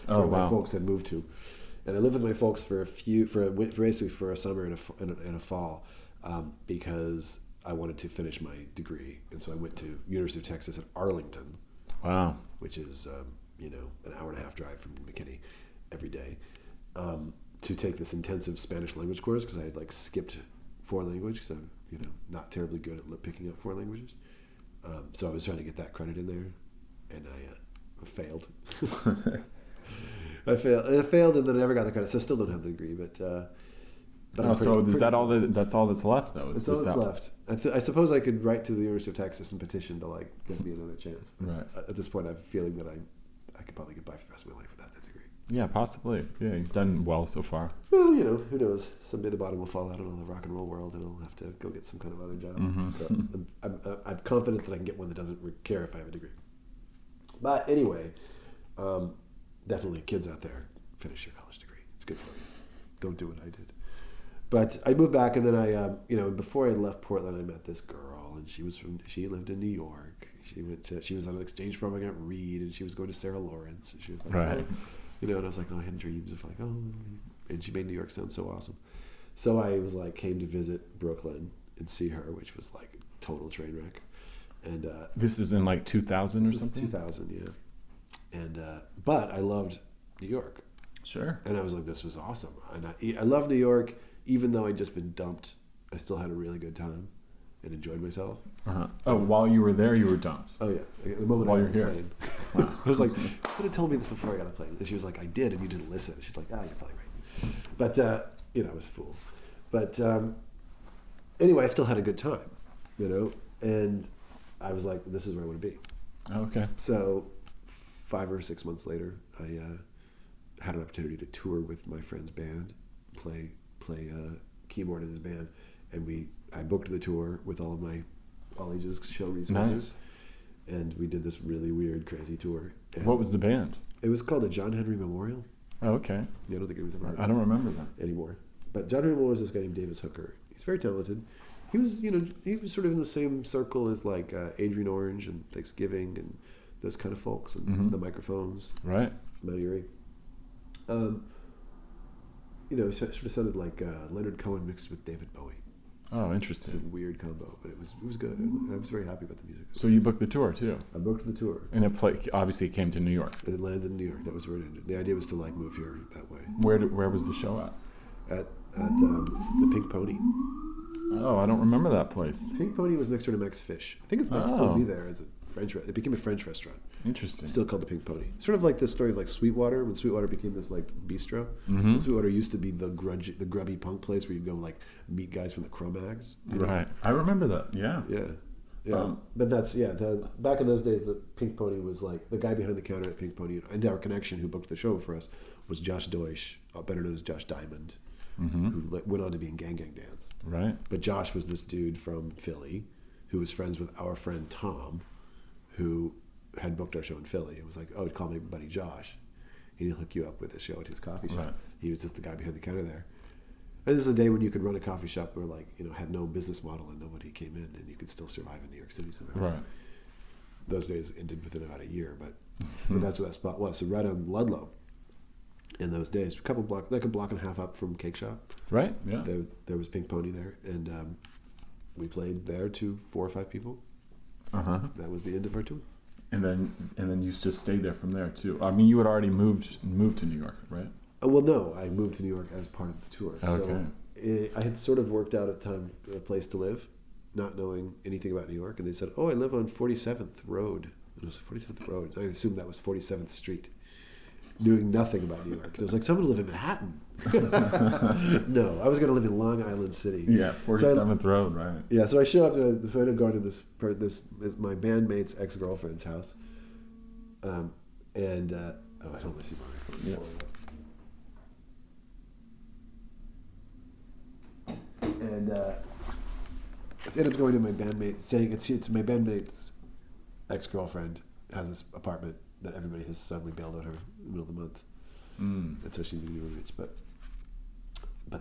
where my folks had moved to, and I lived with my folks for a summer and a fall, because I wanted to finish my degree, and so I went to University of Texas at Arlington. Wow. Which is an hour and a half drive from McKinney every day, to take this intensive Spanish language course because I had like skipped foreign language because I'm not terribly good at picking up foreign languages. So I was trying to get that credit in there, and I failed. I failed, and then I never got the credit. So I still don't have the degree, but so is that all that's all that's left though? That's all that's left. I suppose I could write to the University of Texas and petition to like give me another chance. But right. At this point, I have a feeling that I could probably get by for the rest of my life without that degree. Yeah, possibly. Yeah, you've done well so far. Well, who knows? Someday the bottom will fall out on the rock and roll world, and I'll have to go get some kind of other job. Mm-hmm. So I'm confident that I can get one that doesn't care if I have a degree. But anyway, definitely kids out there, finish your college degree. It's good for you. Don't do what I did. But I moved back, and then I, before I left Portland, I met this girl, and she lived in New York. She was on an exchange program at Reed, and she was going to Sarah Lawrence. And she was like, right. And I was like, I had dreams of like, and she made New York sound so awesome. So I was like, came to visit Brooklyn and see her, which was like a total train wreck. And this is in like 2000 or this something? Is 2000, yeah. And but I loved New York. Sure. And I was like, this was awesome. And I love New York. Even though I'd just been dumped, I still had a really good time. and enjoyed myself. Oh, while you were there, you were dumped. Oh yeah, the moment While I you're got here. the plane. I was like, you could have told me this before I got a plane. And she was like, I did, and you didn't listen. She's like, you're probably right. But I was a fool. But anyway, I still had a good time, and I was like, this is where I want to be. Okay. So 5 or 6 months later, I had an opportunity to tour with my friend's band, play keyboard in his band, and I booked the tour with all ages show resources. Nice. And we did this really weird, crazy tour. And What was the band? it was called the John Henry Memorial. Oh, okay. I don't think it was ever I don't remember that. anymore. But John Henry Memorial was this guy named Davis Hooker. He's very talented. He was, he was sort of in the same circle as like Adrian Orange and Thanksgiving and those kind of folks and the microphones. Right. Mount Erie. It sort of sounded like Leonard Cohen mixed with David Bowie. Oh, It's interesting. a weird combo, but it was good. I was very happy about the music. So you booked the tour too, I booked the tour, and obviously it came to New York. and it landed in New York. That was where it ended. The idea was to like move here that way. Where was the show at? At the Pink Pony. Oh, I don't remember that place. Pink Pony was next door to Max Fish. I think it might still be there as a French. It became a French restaurant. Interesting. Still called the Pink Pony. Sort of like the story of like Sweetwater, when Sweetwater became this like bistro. Sweetwater used to be the grubby punk place where you go like meet guys from the Cro-Mags. Right. I remember that. Yeah. Yeah. But that's back in those days, the Pink Pony was like the guy behind the counter at Pink Pony, and our connection who booked the show for us was Josh Deutsch, better known as Josh Diamond, who went on to be in Gang Gang Dance. Right. But Josh was this dude from Philly who was friends with our friend Tom, who had booked our show in Philly and was like, oh, call me buddy Josh. He'll hook you up with a show at his coffee shop. Right. He was just the guy behind the counter there. And this was a day when you could run a coffee shop where had no business model and nobody came in, and you could still survive in New York City somehow. Right. Those days ended within about a year, but that's what that spot was. So right on Ludlow in those days, a block and a half up from Cake Shop. Right. Yeah. There was Pink Pony there, and we played there to 4 or 5 people. That was the end of our tour. And then you just stayed there from there too. I mean, you had already moved to New York, right? Well, no, I moved to New York as part of the tour. Okay. So I had sort of worked out a place to live, not knowing anything about New York, and they said, "Oh, I live on 47th Road." And it was 47th Road. I assumed that was 47th Street. Knowing nothing about New York, so I was like, "So I'm going to live in Manhattan." No, I was going to live in Long Island City. Yeah, 47th Road, right? Yeah, so I show up to the point of going to this my bandmate's ex-girlfriend's house, and I don't see my phone. Yeah. And I ended up going to my bandmate, saying it's my bandmate's ex-girlfriend has this apartment that everybody has suddenly bailed on her in the middle of the month, and so she needed roommates, but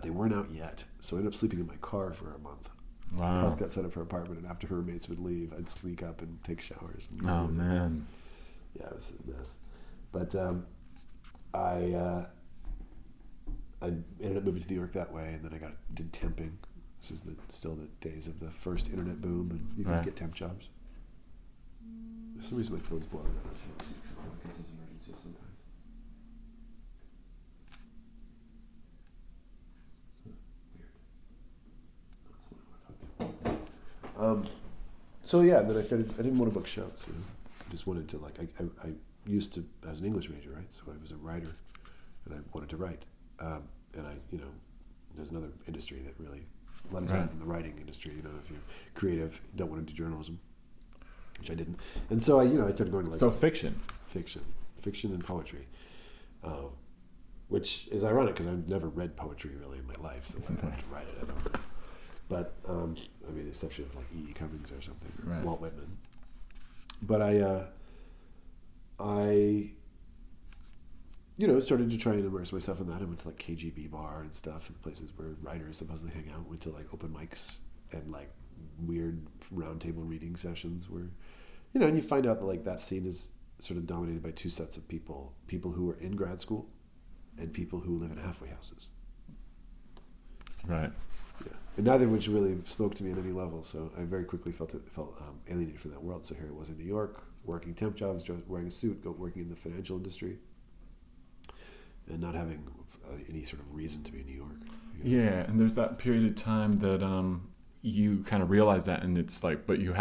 they weren't out yet, so I ended up sleeping in my car for a month. Wow. Parked outside of her apartment, and after her roommates would leave, I'd sneak up and take showers. Oh man. Yeah, it was a mess. But I ended up moving to New York that way, and then I did temping. This is still the days of the first internet boom, and you could get temp jobs. For some reason my phone's blowing up. In case there's an emergency of some kind. Weird. So yeah, then I didn't want to book shows. I just wanted to I was an English major, right? So I was a writer, and I wanted to write. And there's another industry that really, a lot of times in the writing industry, if you're creative, you don't want to do journalism, which I didn't. And so I started going to fiction and poetry, which is ironic because I've never read poetry really in my life, so I wanted to write it. I don't know. But I mean, exception of like E. Cummings or something, or Walt Whitman. But I started to try and immerse myself in that. I went to like KGB bar and stuff, and places where writers supposedly hang out. Went to like open mics and like weird roundtable reading sessions where, and you find out that like that scene is sort of dominated by two sets of people who are in grad school and people who live in halfway houses. Right. Yeah. And neither of which really spoke to me at any level. So I very quickly felt alienated from that world. So here it was in New York, working temp jobs, wearing a suit, working in the financial industry, and not having any sort of reason to be in New York. Yeah, and there's that period of time that you kind of realize that, and it's like, but you're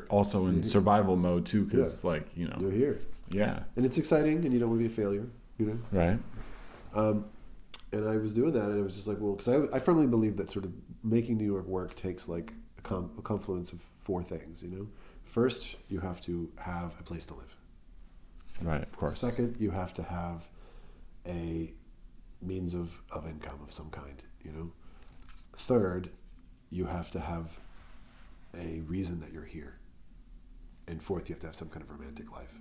also in survival mode too, because like, you know, you're here. Yeah. And it's exciting, and you don't want to be a failure, you know? Right. And I was doing that, and I was just like, well, because I firmly believe that sort of making New York work takes like a confluence of 4 things, you know? First, you have to have a place to live. Right, of course. Second, you have to have a means of income of some kind, you know? Third, you have to have a reason that you're here. And fourth, you have to have some kind of romantic life.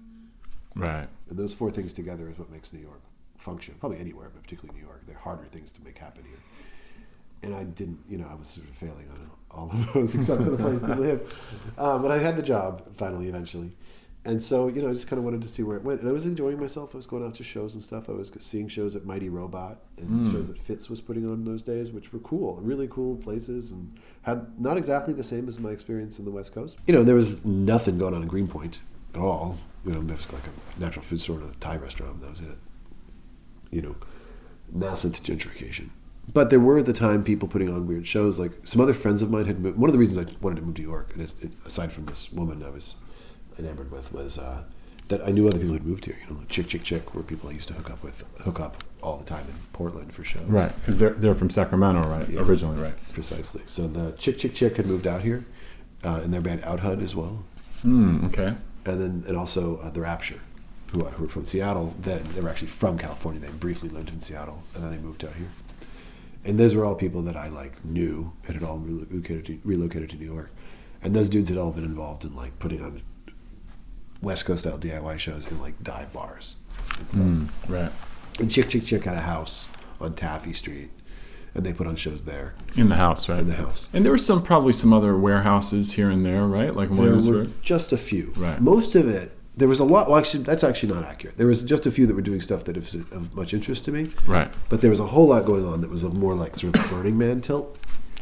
Right. And those 4 things together is what makes New York function. Probably anywhere, but particularly New York. They're harder things to make happen here. And I didn't, you know, I was sort of failing on all of those except for the place to live. But I had the job finally, eventually. And so, you know, I just kind of wanted to see where it went. And I was enjoying myself. I was going out to shows and stuff. I was seeing shows at Mighty Robot and shows that Fitz was putting on those days, which were cool, really cool places, and had not exactly the same as my experience in the West Coast. You know, there was nothing going on in Greenpoint at all. You know, there was like a natural food store and a Thai restaurant. That was it. You know, nascent gentrification. But there were at the time people putting on weird shows. Like some other friends of mine had moved. One of the reasons I wanted to move to New York, and aside from this woman I was enamored with, was that I knew other people who'd moved here. You know, Chick were people I used to hook up all the time in Portland for shows. Right, because they're from Sacramento, right? Yeah. Originally, right? Precisely. So the Chick had moved out here, in their band Out HUD as well. Okay. And also the Rapture, who were from Seattle. Then they were actually from California. They briefly lived in Seattle, and then they moved out here. And those were all people that I like knew and had all relocated to New York. And those dudes had all been involved in like putting on West Coast style DIY shows in like dive bars and stuff. Right. And Chick had a house on Taffy Street, and they put on shows there. In the house, right? In the house. And there were probably some other warehouses here and there, right? Like in Williamsburg? There were just a few. Right. Most of it, there was a lot, well actually, that's actually not accurate. There was just a few that were doing stuff that is of much interest to me. Right. But there was a whole lot going on that was of more like sort of Burning Man tilt.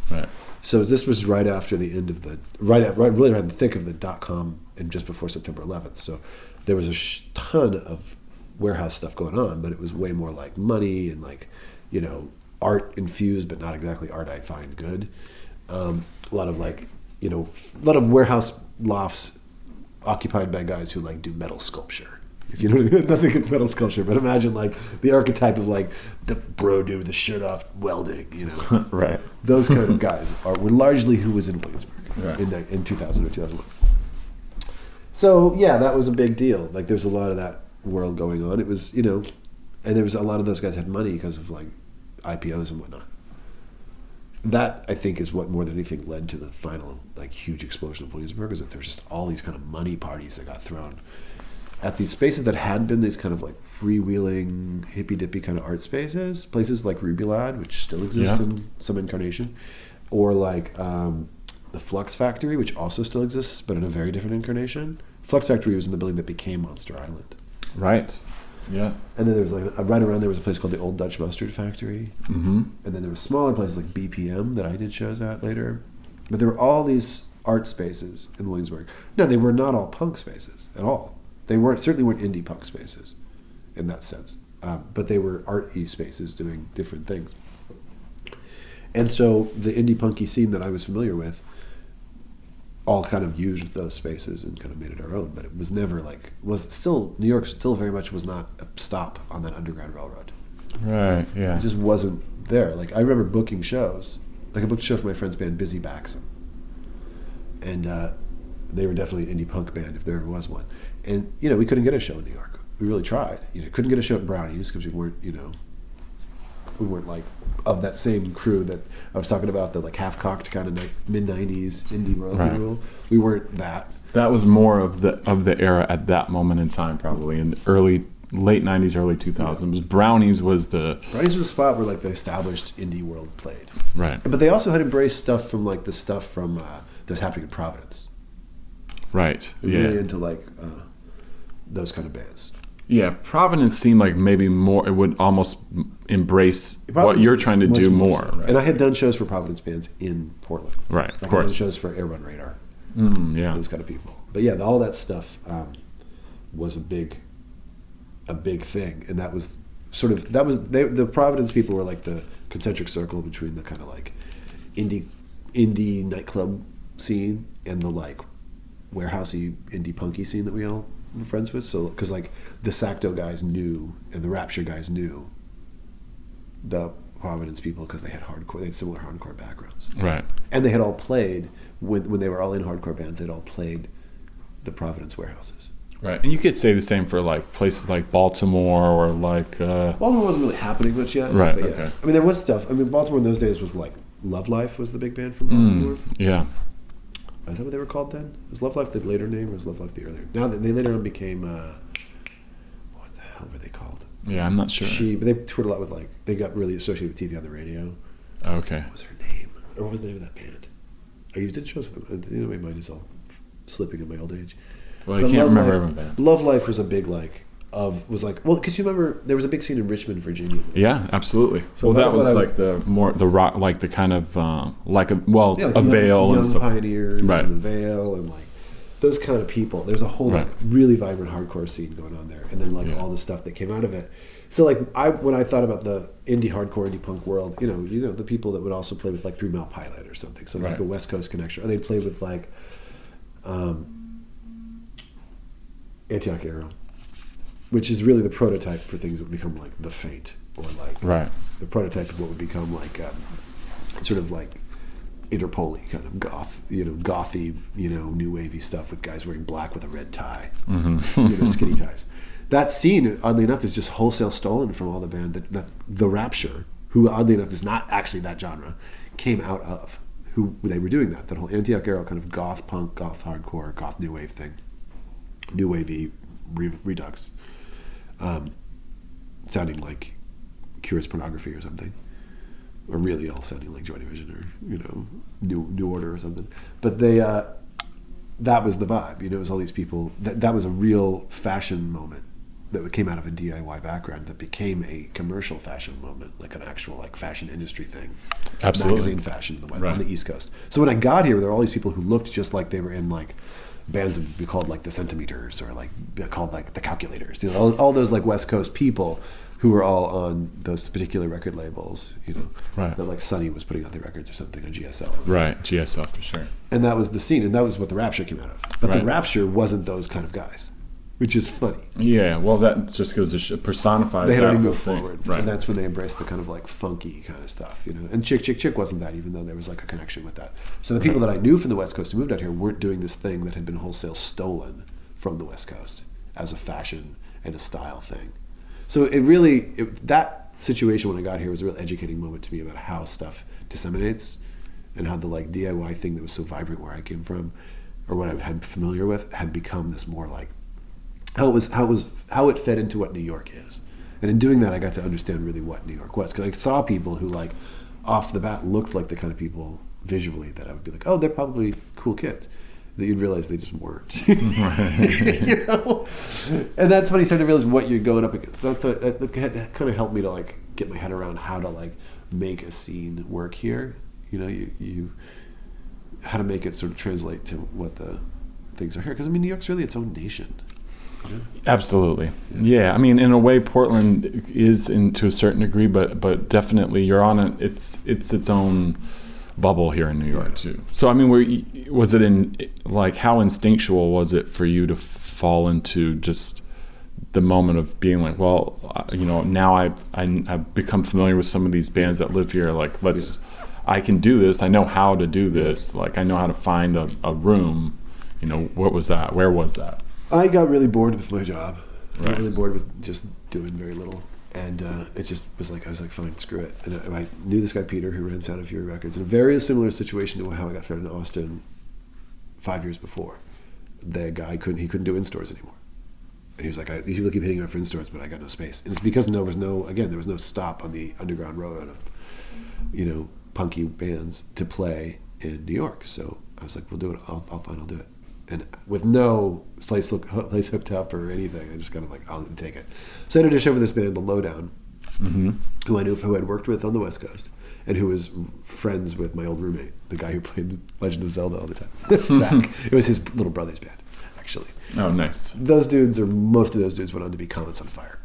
Right. So this was right after the end of the, really around the thick of the .com and just before September 11th. So there was a ton of warehouse stuff going on, but it was way more like money and like, you know, art infused, but not exactly art I find good. A lot of like, you know, a lot of warehouse lofts occupied by guys who like do metal sculpture. If you know what I mean, nothing against metal sculpture, but imagine like the archetype of like the bro dude with the shirt off welding, you know. Right. Those kind of guys were largely who was in Williamsburg right. in 2000 or 2001. So yeah, that was a big deal. Like there's a lot of that world going on. It was, you know, and there was a lot of those guys had money because of like IPOs and whatnot. That I think is what more than anything led to the final like huge explosion of Williamsburg, is that there was just all these kind of money parties that got thrown at these spaces that had been these kind of like freewheeling hippy dippy kind of art spaces, places like Ruby Lad, which still exists in some incarnation, or like the Flux Factory, which also still exists but in a very different incarnation. Flux Factory was in the building that became Monster Island. Right. Yeah. And then there was like right around there was a place called the Old Dutch Mustard Factory. Mm-hmm. And then there were smaller places like BPM that I did shows at later. But there were all these art spaces in Williamsburg. No, they were not all punk spaces at all. They certainly weren't indie punk spaces in that sense. But they were art-y spaces doing different things. And so the indie punky scene that I was familiar with all kind of used those spaces and kind of made it our own, but it was never like, New York still very much was not a stop on that Underground Railroad. Right, yeah. It just wasn't there. Like I remember booking shows, like I booked a show for my friend's band Busy Baxon. And they were definitely an indie punk band if there ever was one. And, you know, we couldn't get a show in New York. We really tried. You know, couldn't get a show at Brownies because we weren't like of that same crew that I was talking about, the like half-cocked kind of mid-90s indie royalty rule. We weren't that. That was more of the era at that moment in time, probably in the late 90s, early 2000s. Yeah. Brownies was the spot where like the established indie world played. Right. But they also had embraced stuff from like the stuff from that was happening in Providence. Right. They were really into like those kind of bands. Yeah, Providence seemed like maybe more, it would almost embrace what you're trying to do more. Right? And I had done shows for Providence bands in Portland. Right, like of course. I did shows for Air Run Radar. Yeah. Those kind of people. But yeah, all that stuff was a big thing. And that was sort of, the Providence people were like the concentric circle between the kind of like indie indie nightclub scene and the like warehousey indie punky scene that we all were friends with. So because like the Sacto guys knew and the Rapture guys knew the Providence people because they had similar hardcore backgrounds, Right. and they had all played when they were all in hardcore bands. They'd all played the Providence warehouses. Right. And you could say the same for like places like Baltimore or like Baltimore wasn't really happening much yet. Right, But yeah. okay. I mean, there was stuff. I mean, Baltimore in those days was like Love Life was the big band from Baltimore. yeah. Is that what they were called then? Was Love Life the later name or was Love Life the earlier? Now they later on became what the hell were they called? Yeah, I'm not sure. But they toured a lot with like they got really associated with TV on the radio. Okay. What was her name? Or what was the name of that band? I did shows with them. You know, my mind is all slipping in my old age. Well, I But can't Love remember Life- everyone band. Love Life was a big because you remember there was a big scene in Richmond, Virginia. Yeah, absolutely. So Well, that what was I- like the rock, like the kind of like a Like a Veil young and stuff. Pioneers Right. and the Veil and like those kind of people. There's a whole like Right. really vibrant hardcore scene going on there, and then like Yeah. all the stuff that came out of it. So like when I thought about the indie hardcore, indie punk world, you know the people that would also play with like 3 Mile Pilot or something. So like Right. a West Coast connection, or they'd play with like Antioch Arrow, which is really the prototype for things that would become like the Faint or like Right. the prototype of what would become like sort of like Interpol-y kind of gothy, new wavy stuff with guys wearing black with a red tie, skinny ties. That scene, oddly enough, is just wholesale stolen from all the band that the Rapture, who oddly enough is not actually that genre, came out of. Who they were doing that whole Antioch Arrow kind of goth punk, goth hardcore, goth new wave thing, new wavy redux, sounding like Cure's Pornography or something. Or really all sounding like Joy Division or New Order or something, but they that was the vibe. It was all these people. That was a real fashion moment that came out of a DIY background that became a commercial fashion moment, like an actual like fashion industry thing. Absolutely. Magazine fashion on Right. the East Coast. So when I got here, there were all these people who looked just like they were in like bands that would be called like the Centimeters or like called like the Calculators. All those like West Coast people who were all on those particular record labels, Right. that like Sonny was putting out the records or something on GSL. Right. GSL for sure. And that was the scene, and that was what the Rapture came out of. But the Right. Rapture wasn't those kind of guys, which is funny. Yeah. Well, that just goes to personifies. They had that already whole moved thing. forward, Right. and that's when they embraced the kind of like funky kind of stuff, And Chick wasn't that, even though there was like a connection with that. So the people that I knew from the West Coast who moved out here weren't doing this thing that had been wholesale stolen from the West Coast as a fashion and a style thing. So that situation when I got here was a real educating moment to me about how stuff disseminates and how the like DIY thing that was so vibrant where I came from, or what I had familiar with, had become this more like how it fed into what New York is. And in doing that, I got to understand really what New York was, because I saw people who like off the bat looked like the kind of people visually that I would be like, oh, they're probably cool kids. That you'd realize they just weren't. And that's when you start to realize what you're going up against. That kind of helped me to like get my head around how to like make a scene work here. You how to make it sort of translate to what the things are here. Because New York's really its own nation. Absolutely. Yeah. I mean, in a way, Portland is to a certain degree, but definitely you're on it. It's its own bubble here in New York too. So I mean, was it in like how instinctual was it for you to fall into just the moment of being like, well, now I've become familiar with some of these bands that live here. Like, I can do this. I know how to do this. Like, I know how to find a room. What was that? Where was that? I got really bored with my job. I got Right. really bored with just doing very little. And it just was like, I was like, fine, screw it. And I knew this guy, Peter, who ran Sound of Fury Records, in a very similar situation to how I got started in Austin 5 years before. The guy couldn't do in-stores anymore. And he was like, people keep hitting me up for in-stores, but I got no space. And it's because there was no stop on the underground road of, punky bands to play in New York. So I was like, we'll do it. I'll do it. And with no place hooked up or anything, I just kind of like, I'll take it. So I had to dish over this band, The Lowdown, who I knew, who I'd worked with on the West Coast, and who was friends with my old roommate, the guy who played Legend of Zelda all the time, Zach. It was his little brother's band, actually. Oh, nice. Most of those dudes went on to be Comets on Fire.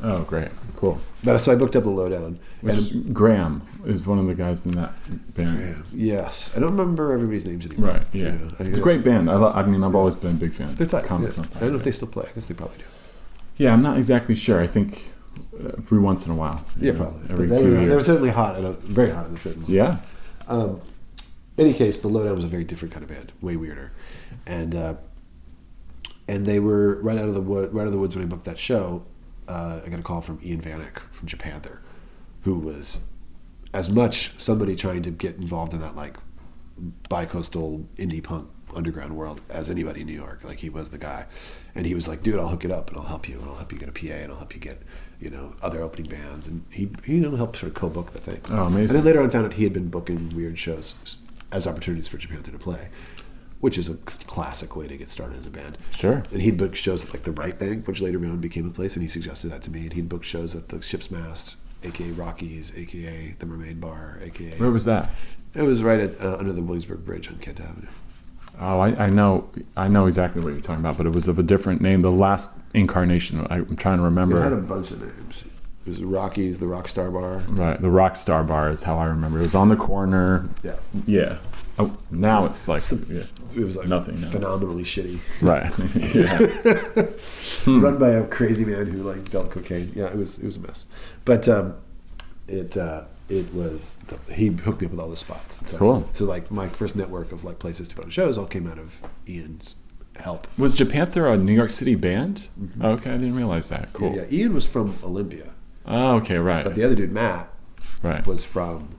Oh, great. Cool. But so I booked up the Lowdown. Which Graham is one of the guys in that band. Yes. I don't remember everybody's names anymore. Right, yeah. It's a great band. I mean, I've always been a big fan. They're tight. Common Yeah. Sun. I don't know if they still play. I guess they probably do. Yeah, I'm not exactly sure. I think every once in a while. Yeah, probably. Every But few they were years. certainly hot, very hot in the 50s. Yeah. Any case, the Lowdown was a very different kind of band, way weirder, and they were right out of the woods when I booked that show. I got a call from Ian Vanek from Japanther, who was as much somebody trying to get involved in that like bi-coastal indie punk underground world as anybody in New York. Like he was the guy, and he was like, "Dude, I'll hook it up and I'll help you get a PA and I'll help you get other opening bands." And he helped sort of co-book the thing. Oh, amazing! And then later on, found out he had been booking weird shows as opportunities for Japanther to play, which is a classic way to get started as a band. Sure. And he'd book shows at like the Right Bank, which later on became a place, and he suggested that to me. And he'd book shows at the Ship's Mast, aka Rockies, aka the Mermaid Bar, aka. Where was that? It was right at under the Williamsburg Bridge on Kent Avenue. Oh, I know exactly what you're talking about, but it was of a different name. The last incarnation, I'm trying to remember. It had a bunch of names. It was Rockies, the Rockstar Bar. Right, the Rockstar Bar is how I remember. It was on the corner. Yeah. Yeah. Oh, now it's like It was like nothing. No. Phenomenally shitty. Right. Yeah. Run by a crazy man who like dealt cocaine. Yeah, it was a mess. But it was he hooked me up with all the spots. So cool. So like my first network of like places to put on shows all came out of Ian's help. Was Japanther a New York City band? Mm-hmm. Okay, I didn't realize that. Cool. Yeah, Ian was from Olympia. Oh, okay, right. But the other dude, Matt, right, was from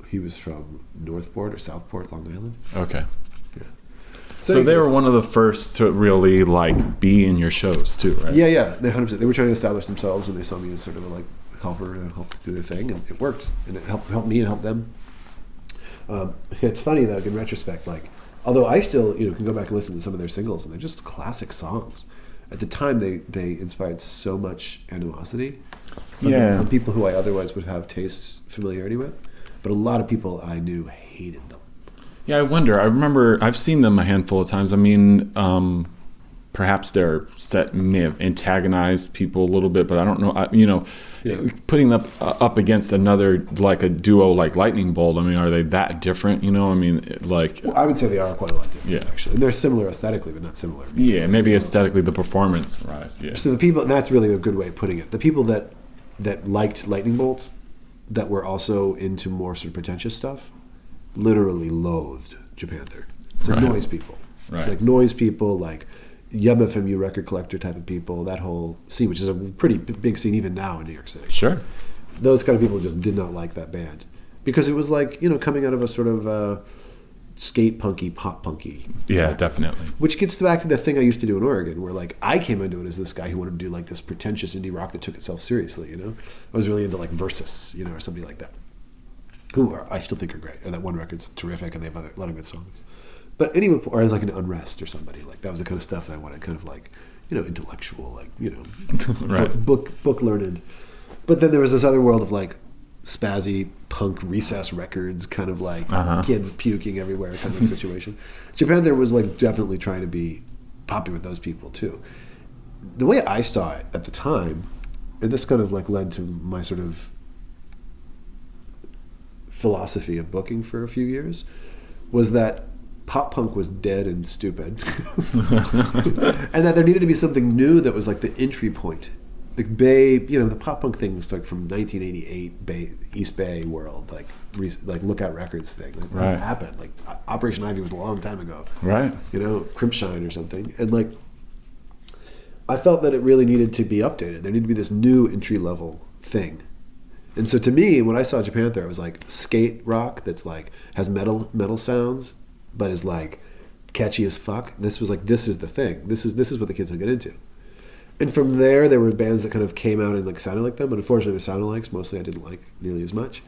he was from Northport or Southport, Long Island. Okay. Yeah. So they were one of the first to really like be in your shows too, right? Yeah. They 100%. They were trying to establish themselves, and they saw me as sort of a like helper and helped do their thing, and it worked, and it helped me and helped them. It's funny though, in retrospect, like although I still can go back and listen to some of their singles, and they're just classic songs. At the time, they inspired so much animosity from people who I otherwise would have taste familiarity with, but a lot of people I knew hated them. Yeah, I wonder. I remember I've seen them a handful of times. I mean, perhaps their set may have antagonized people a little bit, but I don't know. Putting them up against another like a duo like Lightning Bolt. I mean, are they that different? I mean, like. Well, I would say they are quite a lot different. Yeah, actually, and they're similar aesthetically, but not similar. Yeah, maybe aesthetically the performance rise. Yeah. So the people, and that's really a good way of putting it. The people that liked Lightning Bolt, that were also into more sort of pretentious stuff, literally loathed Japanther. So right. noise people, right? Like noise people, like YumFMU record collector type of people. That whole scene, which is a pretty big scene even now in New York City. Sure. Those kind of people just did not like that band because it was like coming out of a sort of skate punky, pop punky. Yeah, definitely. Which gets back to the thing I used to do in Oregon, where like I came into it as this guy who wanted to do like this pretentious indie rock that took itself seriously. I was really into like Versus, or somebody like that, who I still think are great. Or that one record's terrific, and they have a lot of good songs. But anyway, or like an Unrest or somebody like that was the kind of stuff I wanted, kind of like intellectual, like right. book learned. But then there was this other world of like spazzy punk recess records, kind of like kids puking everywhere kind of situation. Japanther was like definitely trying to be popular with those people too. The way I saw it at the time, and this kind of like led to my sort of philosophy of booking for a few years, was that pop punk was dead and stupid, and that there needed to be something new that was like the entry point. The Bay, the pop punk thing was like from 1988 East Bay world, like Lookout Records thing. Like, right. That happened. Like Operation Ivy was a long time ago. Right. Crimpshine or something. And like, I felt that it really needed to be updated. There needed to be this new entry level thing. And so to me, when I saw Japanther, I was like skate rock that's like has metal sounds, but is like catchy as fuck. This was like, this is the thing. This is what the kids will get into. And from there were bands that kind of came out and like sounded like them, but unfortunately the sound alikes mostly I didn't like nearly as much.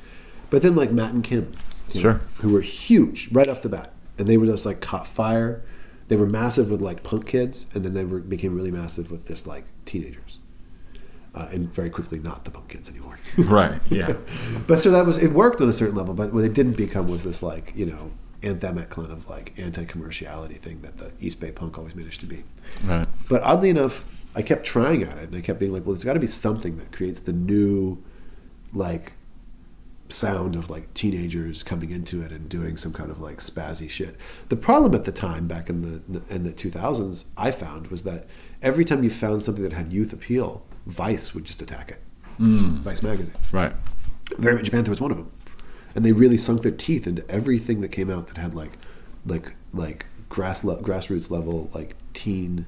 But then like Matt and Kim, sure, who were huge right off the bat, and they were just like caught fire. They were massive with like punk kids, and then they became really massive with this like teenagers, and very quickly not the punk kids anymore. Right. Yeah. But so it worked on a certain level, but what it didn't become was this like anthemic kind of like anti-commerciality thing that the East Bay punk always managed to be. Right. But oddly enough, I kept trying at it, and I kept being like, well, there's got to be something that creates the new, like, sound of like teenagers coming into it and doing some kind of like spazzy shit. The problem at the time, back in the 2000s, I found was that every time you found something that had youth appeal, Vice would just attack it. Vice magazine, Right. Very Much Japan was one of them, and they really sunk their teeth into everything that came out that had like grassroots level like teen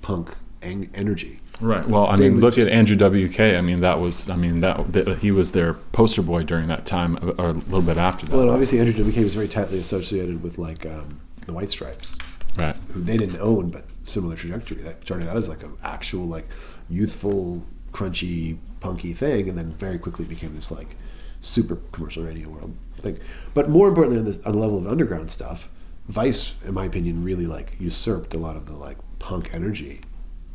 punk energy. Right. Well, I mean, look at Andrew WK. I mean, that he was their poster boy during that time, or a little bit after that. Well, and obviously Andrew WK was very tightly associated with like the White Stripes, right? Who they didn't own, but similar trajectory. That started out as like an actual like youthful, crunchy, punky thing, and then very quickly became this like super commercial radio world thing. But more importantly, on the level of underground stuff, Vice, in my opinion, really like usurped a lot of the like punk energy,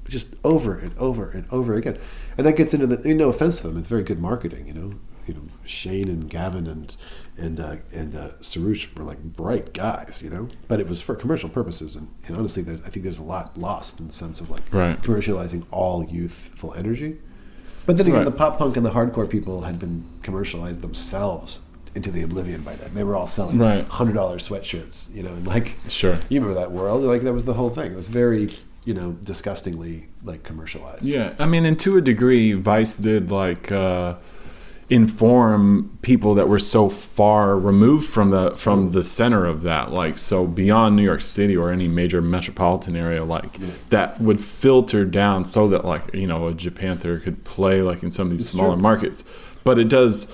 just over and over and over again. And that gets into the, no offense to them, it's very good marketing, you know, Shane and Gavin and Sarouche were like bright guys, you know, but it was for commercial purposes. And honestly, I think there's a lot lost in the sense of like commercializing all youthful energy. But then again, the pop punk and the hardcore people had been commercialized themselves into the oblivion by then. They were all selling $100 sweatshirts, you know, and like, sure, you remember that world? Like that was the whole thing. It was very, you know, disgustingly like commercialized. Yeah, I mean, and to a degree, Vice did like inform people that were so far removed from the center of that, like so beyond New York City or any major metropolitan area, like that would filter down so that like, you know, a Japanther could play like in some of these smaller markets. But it is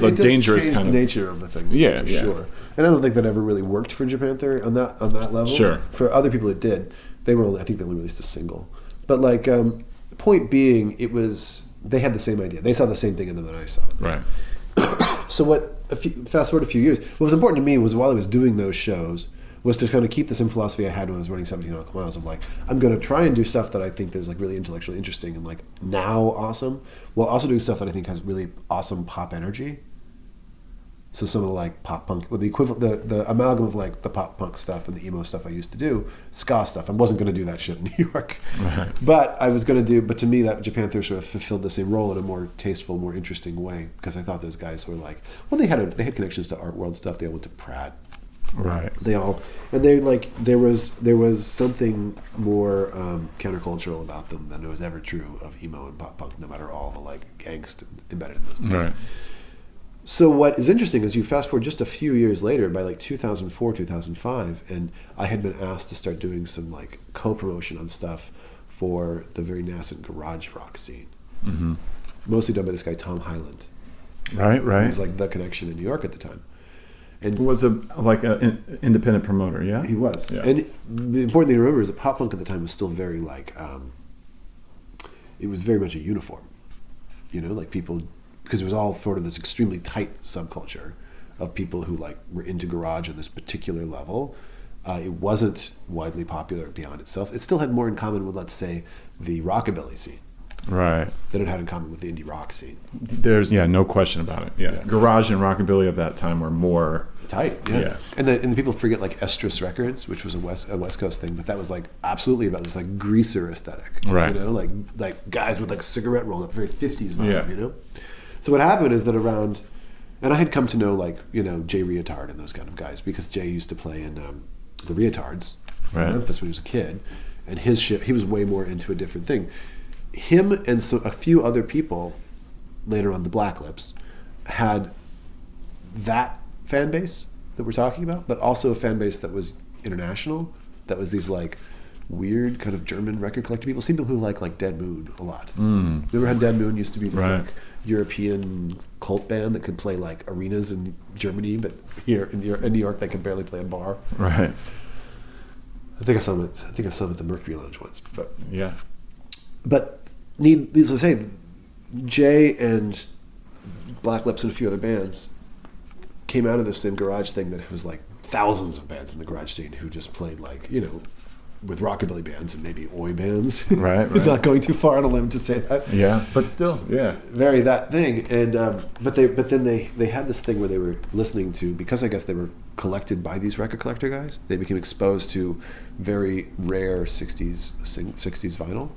a dangerous kind of nature of the thing. Yeah, sure. And I don't think that ever really worked for Japanther on that level. Sure. For other people, it did. I think they only released a single. But like, the point being, they had the same idea. They saw the same thing in them that I saw. Right. So fast forward a few years, what was important to me was while I was doing those shows was to kind of keep the same philosophy I had when I was running 17 Nautical Miles of like, I'm going to try and do stuff that I think is like really intellectually interesting and like now awesome, while also doing stuff that I think has really awesome pop energy. So some of the like pop punk, with the equivalent, the amalgam of like the pop punk stuff and the emo stuff I used to do, ska stuff. I wasn't going to do that shit in New York, but I was going to do. But to me, that Japanther sort of fulfilled the same role in a more tasteful, more interesting way because I thought those guys were like, well, they had connections to art world stuff. They all went to Pratt, right? There was something more countercultural about them than was ever true of emo and pop punk, no matter all the like angst embedded in those things. Right. So what is interesting is you fast forward just a few years later, by like 2004, 2005, and I had been asked to start doing some like co-promotion on stuff for the very nascent garage rock scene. Mm-hmm. Mostly done by this guy, Tom Hyland. Right. He was like the connection in New York at the time. And was an independent promoter, yeah? He was. Yeah. And the important thing to remember is that pop punk at the time was still very like, it was very much a uniform. You know, like people... because it was all sort of this extremely tight subculture of people who like were into garage on this particular level. It wasn't widely popular beyond itself. It still had more in common with, let's say, the rockabilly scene, right, than it had in common with the indie rock scene. There's no question about it. Yeah, garage and rockabilly of that time were more tight. Yeah. And the people forget like Estrus Records, which was a West Coast thing, but that was like absolutely about this like greaser aesthetic, right? You know, like guys with like cigarette rolled up, very 50s vibe, you know. So what happened is that around, and I had come to know like, you know, Jay Reatard and those kind of guys because Jay used to play in the Reatards from Memphis when he was a kid, and his shit, he was way more into a different thing. Him and a few other people later on, the Black Lips, had that fan base that we're talking about, but also a fan base that was international, that was these like weird kind of German record collector people. Seen people who like Dead Moon a lot. Remember how Dead Moon used to be this like European cult band that could play like arenas in Germany, but here in New York they could barely play a bar. Right. I think I saw them at the Mercury Lounge once. But yeah. But needless to say, Jay and Black Lips and a few other bands came out of this same garage thing that was like thousands of bands in the garage scene who just played like, you know, with rockabilly bands and maybe oi bands. Right. Not going too far on a limb to say that. Yeah, but still, yeah. Very that thing. And but then they had this thing where they were listening to, because I guess they were collected by these record collector guys. They became exposed to very rare 60s vinyl.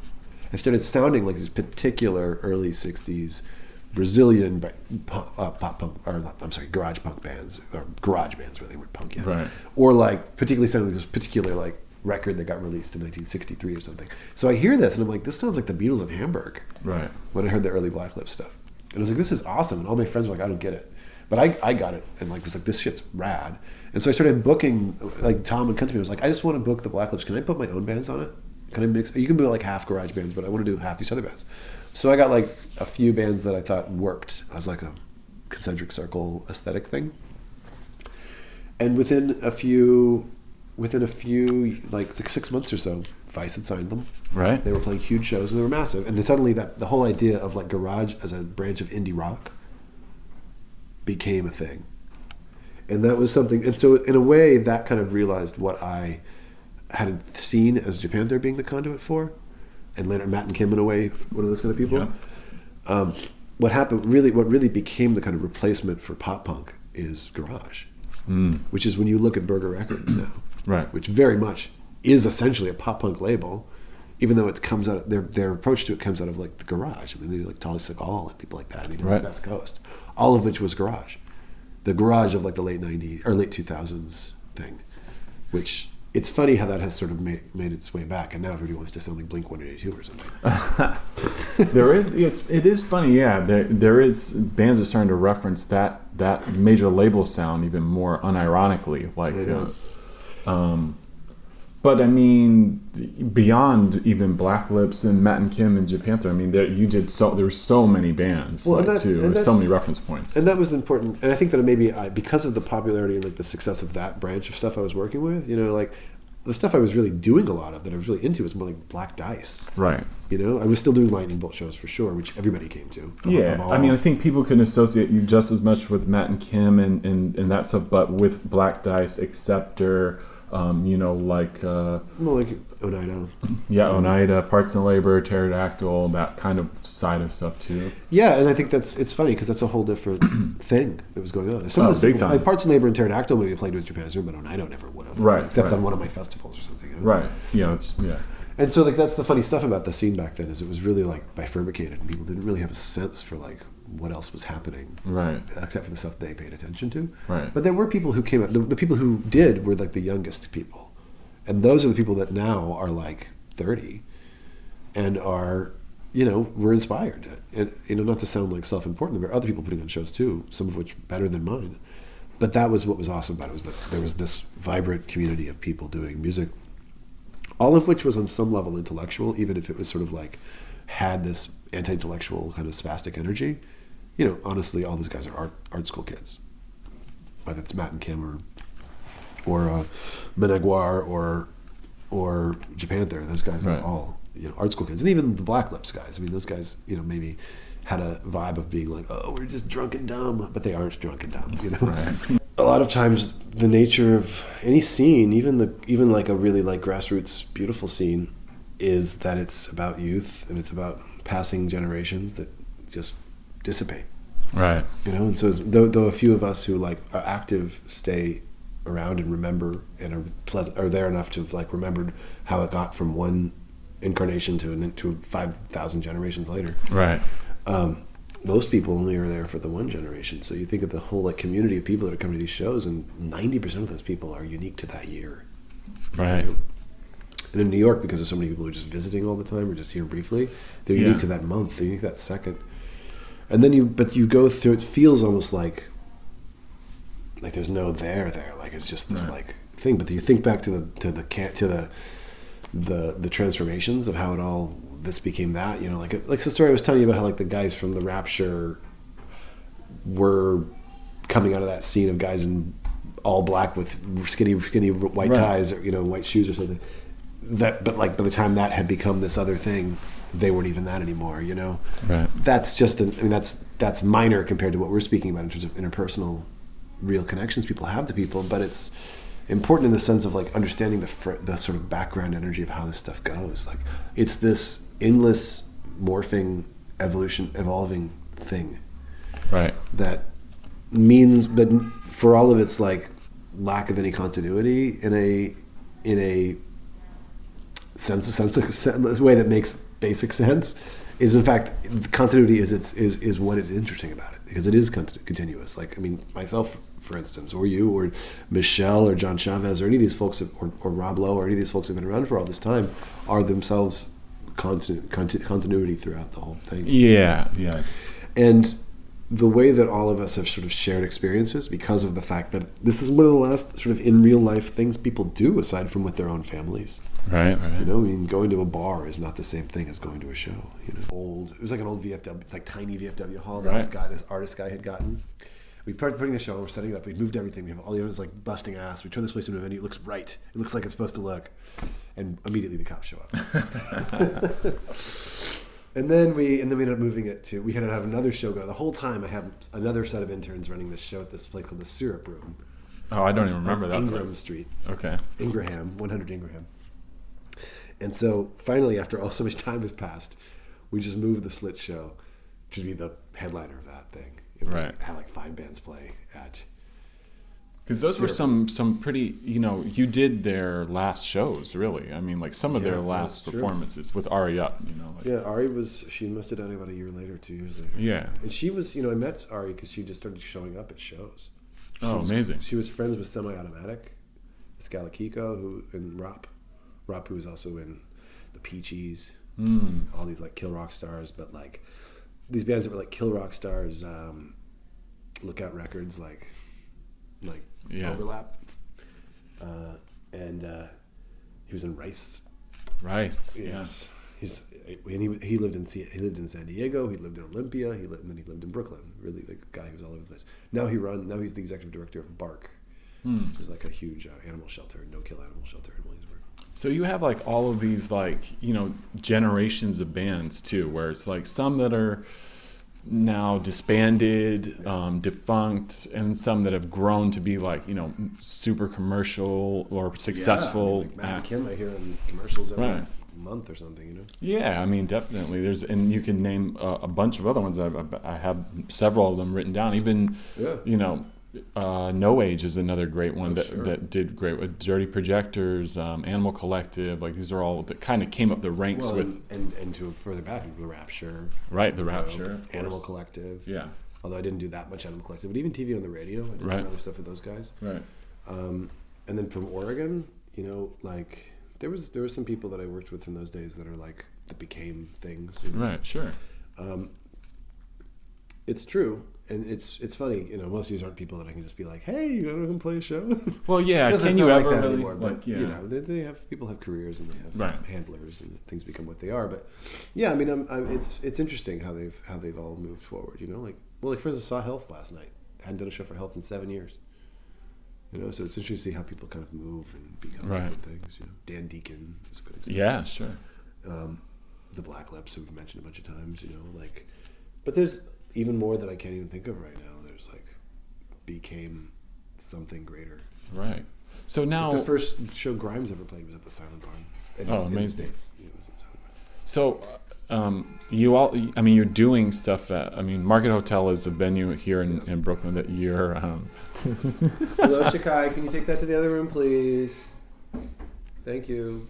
It started sounding like these particular early 60s Brazilian pop punk, or I'm sorry, garage punk bands, or garage bands, where they weren't punk yet. Right. Or like particularly sounding like this particular like record that got released in 1963 or something. So I hear this and I'm like, this sounds like the Beatles in Hamburg. Right. When I heard the early Black Lips stuff. And I was like, this is awesome. And all my friends were like, I don't get it. But I got it and like was like, this shit's rad. And so I started booking, like Tom would come to me, I was like, I just want to book the Black Lips. Can I put my own bands on it? Can I mix? You can do like half garage bands, but I want to do half these other bands. So I got like a few bands that I thought worked as like a concentric circle aesthetic thing. And within a few like 6 months or so, Vice had signed them. Right. They were playing huge shows and they were massive. And then suddenly the whole idea of like garage as a branch of indie rock became a thing. And that was something, and so in a way that kind of realized what I had seen as Japan There being the conduit for, and later Matt and Kim in a way, one of those kind of people. Yeah. What really became the kind of replacement for pop punk is garage, which is when you look at Burger Records now, Right. which very much is essentially a pop punk label, even though it comes out their approach to it comes out of like the garage. I mean, they do like Tali Segal and people like that. I mean, Right. the West Coast, all of which was garage, the garage of like the late '90s or late 2000s thing, which. It's funny how that has sort of made its way back, and now everybody wants to sound like Blink-182 or something. It is funny, yeah. There is bands are starting to reference that major label sound even more unironically, like. But I mean, beyond even Black Lips and Matt and Kim and Japan, I mean, there were so many bands, so many reference points, and that was important. And I think that maybe because of the popularity and like the success of that branch of stuff I was working with, like the stuff I was really doing a lot of that I was really into was more like Black Dice, right? I was still doing Lightning Bolt shows for sure, which everybody came to. Yeah, I mean, I think people can associate you just as much with Matt and Kim and that stuff, but with Black Dice, Acceptor. Like Oneida. Yeah, Oneida, Parts and Labor, Pterodactyl, that kind of side of stuff too. Yeah, and I think it's funny because that's a whole different thing that was going on. Some of those big people, time. like Parts and Labor and Pterodactyl maybe played with Japan's Room, but Oneida never would have. Right. Except on one of my festivals or something. Right. Yeah, And so like that's the funny stuff about the scene back then is it was really like bifurcated and people didn't really have a sense for like what else was happening, right? Except for the stuff they paid attention to, right? But there were people who came out. The people who did were like the youngest people, and those are the people that now are like 30, and are, were inspired. And not to sound like self-important, there were other people putting on shows too, some of which better than mine. But that was what was awesome about it, was that there was this vibrant community of people doing music, all of which was on some level intellectual, even if it was sort of like had this anti-intellectual kind of spastic energy. Honestly, all these guys are art school kids. Whether it's Matt and Kim or Menaguar or Japan There, those guys are all art school kids, and even the Black Lips guys. I mean, those guys maybe had a vibe of being like, oh, we're just drunk and dumb, but they aren't drunk and dumb. Right. A lot of times, the nature of any scene, even like a really like grassroots beautiful scene, is that it's about youth and it's about passing generations that just dissipate, right? And so though a few of us who like are active stay around and remember and are there enough to have like remembered how it got from one incarnation to 5,000 generations later, right? Most people only are there for the one generation. So you think of the whole like community of people that are coming to these shows, and 90% of those people are unique to that year, right? And in New York, because there's so many people who are just visiting all the time or just here briefly, they're unique to that month, they're unique to that second. And then you go through, it feels almost like there's no there, like it's just this like thing. But you think back to the transformations of how it all this became that, like the story I was telling you about how like the guys from the Rapture were coming out of that scene of guys in all black with skinny white ties or white shoes or something. But like by the time that had become this other thing, they weren't even that anymore, Right. That's just that's minor compared to what we're speaking about in terms of interpersonal real connections people have to people, but it's important in the sense of like understanding the sort of background energy of how this stuff goes. Like it's this endless morphing evolving thing, right? That means, but for all of its like lack of any continuity in a way that makes basic sense is, in fact, continuity is what is interesting about it, because it is continuous. Like, I mean, myself, for instance, or you, or Michelle, or John Chavez, or any of these folks, or Rob Lowe, or any of these folks who've been around for all this time, are themselves continuity throughout the whole thing. Yeah. And the way that all of us have sort of shared experiences, because of the fact that this is one of the last sort of in real life things people do aside from with their own families. Right. You know, I mean, going to a bar is not the same thing as going to a show. You know, it was like an old VFW, like tiny VFW hall that this artist guy had gotten. We started putting the show, we're setting it up, we moved everything, we have all the others like busting ass, we turn this place into a venue, it looks right, it looks like it's supposed to look, and immediately the cops show up. And then we ended up moving it to, we had to have another show go. The whole time I have another set of interns running this show at this place called the Syrup Room. Oh, I don't even remember that Ingraham place. Street. Okay. Ingraham, 100 Ingraham. And so finally, after so much time has passed, we just moved the Slit show to be the headliner of that thing. Right. Had like 5 bands play at. Because those were some pretty, you know, you did their last shows, really. I mean, like some of their last performances with Ari Up, you know. Like, yeah, Ari she must have done it about a year later, 2 years later. Yeah. And she was, you know, I met Ari because she just started showing up at shows. Amazing. She was friends with Semi-Automatic, Scalakiko, and Rop, who was also in the Peachies, all these like Kill Rock Stars, but like these bands that were like Kill Rock Stars, Lookout Records, like Overlap, and he was in Rice. Yes. He lived in San Diego. He lived in Olympia. And then he lived in Brooklyn. Really, the guy who was all over the place. Now he's the executive director of Bark, which is like a huge animal shelter, no-kill animal shelter in Williamsburg. So you have like all of these like, you know, generations of bands too, where it's like some that are now disbanded, defunct, and some that have grown to be like, you know, super commercial or successful Matt acts. McKim, I hear in commercials every month or something, you know. Yeah, I mean, definitely. And you can name a bunch of other ones. I have several of them written down. Even, you know, No Age is another great one that did great with Dirty Projectors, Animal Collective. Like these are all that kind of came up the ranks with. And to further back, the Rapture. Right, the Rapture. Animal Collective. Yeah. Although I didn't do that much Animal Collective, but even TV on the radio, I did some other stuff with those guys. Right. And then from Oregon, you know, like there was some people that I worked with in those days that are like that became things. You know? Right. Sure. It's true. And it's funny, you know, most of these aren't people that I can just be like, hey, you want to come play a show? Well, yeah, can you ever like that anymore? Like, but, you know, people have careers and they have handlers and things become what they are. But, yeah, I mean, it's interesting how they've all moved forward, you know? Like for instance, I saw Health last night. I hadn't done a show for Health in 7 years. You know, so it's interesting to see how people kind of move and become different things, you know? Dan Deacon is a good example. Yeah, sure. The Black Lips, who we've mentioned a bunch of times, you know, like, but there's even more that I can't even think of right now. There's like became something greater. Right. So now the first show Grimes ever played was at the Silent Barn. And it was amazing. In the States. It was in So you all, I mean, you're doing stuff at, I mean, Market Hotel is a venue here in Brooklyn that you're Hello, Shikai, can you take that to the other room, please? Thank you.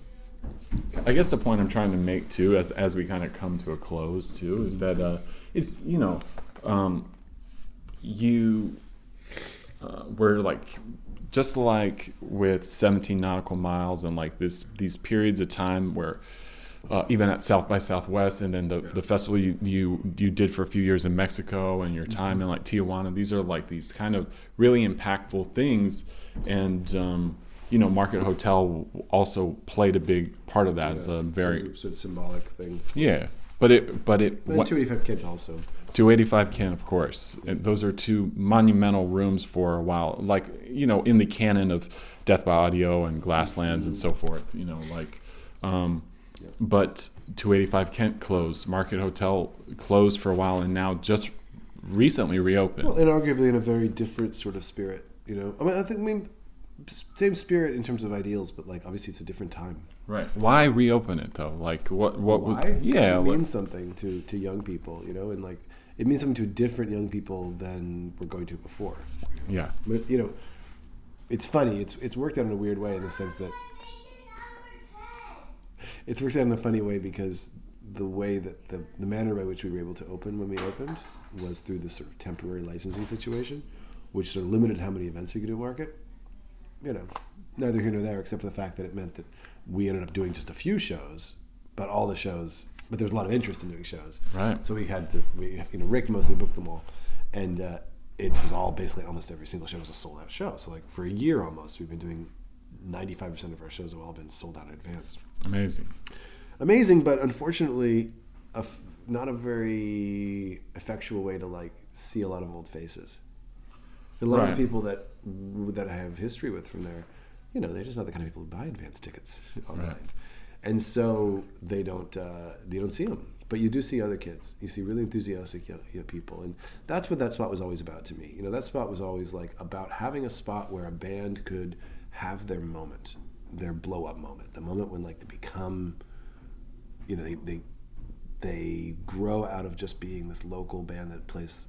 I guess the point I'm trying to make too, as we kind of come to a close too, is that it's, you know, you were like, just like with 17 Nautical Miles and like these periods of time where even at South by Southwest, and then the festival you did for a few years in Mexico, and your time in like Tijuana, these are like these kind of really impactful things. And you know, Market Hotel also played a big part of that as a very sort of symbolic thing. Yeah, but it and 285 Kent also. 285 Kent, of course. And those are two monumental rooms for a while, like, you know, in the canon of Death by Audio and Glasslands and so forth. You know, like, but 285 Kent closed. Market Hotel closed for a while, and now just recently reopened. Well, and arguably in a very different sort of spirit. You know, I mean, same spirit in terms of ideals, but like obviously it's a different time. Right. Why reopen it though? Like what? Why? Yeah. It means something to young people, you know, and like it means something to different young people than we're going to before. Yeah. But you know, it's funny. It's worked out in a weird way in the sense that it's worked out in a funny way because the way that the manner by which we were able to open when we opened was through this sort of temporary licensing situation, which sort of limited how many events we could do market. You know, neither here nor there, except for the fact that it meant that we ended up doing just a few shows, but there was a lot of interest in doing shows. Right. So Rick mostly booked them all, and it was all basically almost every single show was a sold out show. So like for a year almost, we've been doing 95% of our shows have all been sold out in advance. Amazing, but unfortunately, not a very effectual way to like see a lot of old faces. A lot of people that I have history with from there, you know, they're just not the kind of people who buy advance tickets online, right. And so they don't see them. But you do see other kids. You see really enthusiastic young people, and that's what that spot was always about to me. You know, that spot was always like about having a spot where a band could have their moment, their blow up moment, the moment when like they become, you know, they grow out of just being this local band that plays,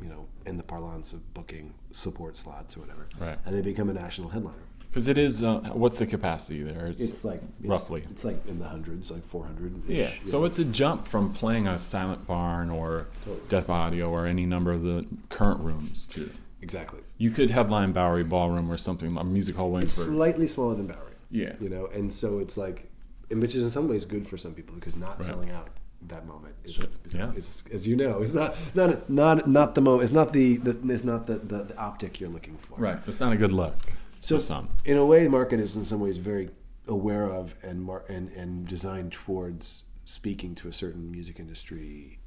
you know, in the parlance of booking support slots or whatever, right? And they become a national headliner. Because it is, what's the capacity there? It's like roughly. It's like in the hundreds, like 400. Yeah. So it's a jump from playing a Silent Barn or Death by Audio or any number of the current rooms to. Exactly. You could headline Bowery Ballroom or something, a Music Hall Williamsburg. It's slightly smaller than Bowery. Yeah. You know, and so it's like, and which is in some ways good for some people because not selling out that moment is, as you know, it's not the moment. It's not the optic you're looking for. Right. It's not a good look. So in a way, market is in some ways very aware of and designed towards speaking to a certain music industry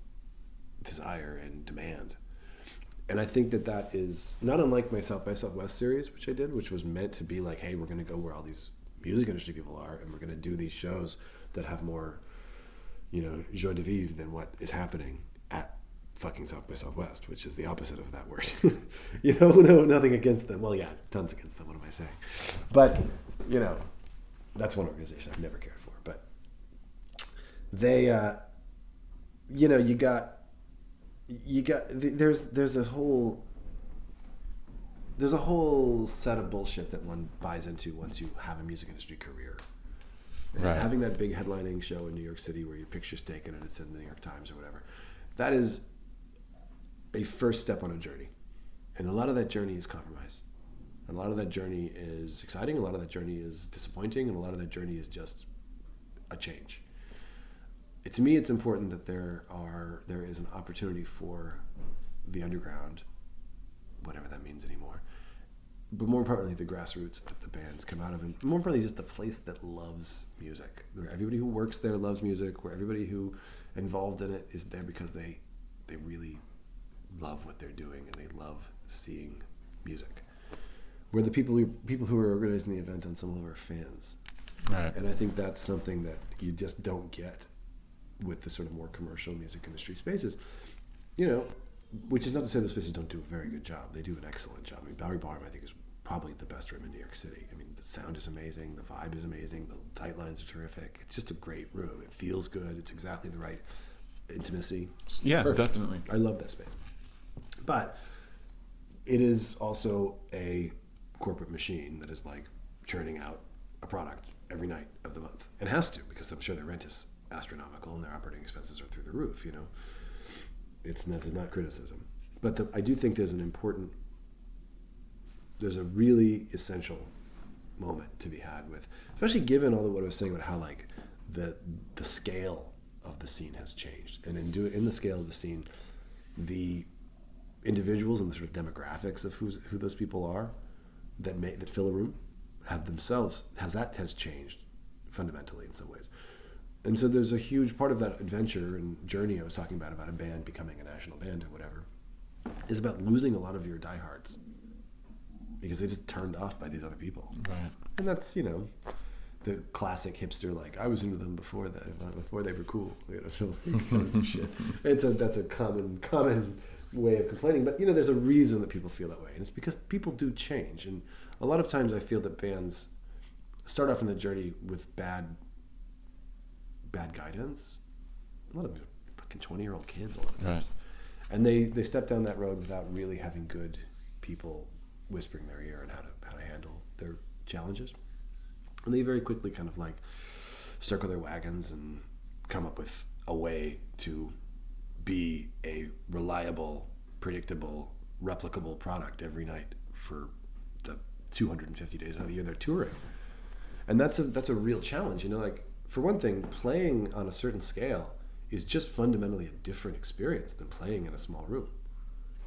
desire and demand. And I think that is not unlike my South by Southwest series, which I did, which was meant to be like, hey, we're going to go where all these music industry people are, and we're going to do these shows that have more, you know, joie de vivre than what is happening at fucking South by Southwest, which is the opposite of that word. You know, no, nothing against them. Well, yeah, tons against them. What am I saying? But, you know, that's one organization I've never cared for. But they, you know, there's a whole set of bullshit that one buys into once you have a music industry career. And having that big headlining show in New York City where your picture's taken and it's in the New York Times or whatever, that is a first step on a journey. And a lot of that journey is compromise. And a lot of that journey is exciting, a lot of that journey is disappointing, and a lot of that journey is just a change. To me, it's important that there is an opportunity for the underground, whatever that means anymore, but more importantly, the grassroots that the bands come out of, and more importantly, just the place that loves music, where everybody who works there loves music, where everybody who involved in it is there because they really love what they're doing and they love seeing music. Where the people who are organizing the event on some level are fans, right? And I think that's something that you just don't get with the sort of more commercial music industry spaces, you know, which is not to say those spaces don't do a very good job. They do an excellent job. I mean, Bowery Ballroom, I think, is probably the best room in New York City. I mean, the sound is amazing, the vibe is amazing, the tight lines are terrific. It's just a great room. It feels good. It's exactly the right intimacy. Yeah, perfect. Definitely. I love that space. But it is also a corporate machine that is like churning out a product every night of the month. And has to, because I'm sure their rent is astronomical and their operating expenses are through the roof, you know. This is not criticism. But I do think there's a really essential moment to be had with, especially given all of what I was saying about how like the scale of the scene has changed. And in the scale of the scene, the individuals and the sort of demographics of who those people are that fill a room has changed fundamentally in some ways. And so there's a huge part of that adventure and journey I was talking about a band becoming a national band or whatever, is about losing a lot of your diehards because they just turned off by these other people. Right. And that's, you know, the classic hipster, like, I was into them before they were cool. You know, so like, shit. That's a common way of complaining. But, you know, there's a reason that people feel that way. And it's because people do change. And a lot of times I feel that bands start off in the journey with bad guidance. A lot of them are fucking 20-year-old kids a lot of times. Right. And they step down that road without really having good people whispering their ear on how to handle their challenges. And they very quickly kind of like circle their wagons and come up with a way to be a reliable, predictable, replicable product every night for the 250 days of the year they're touring. And that's a real challenge, you know, like for one thing, playing on a certain scale is just fundamentally a different experience than playing in a small room.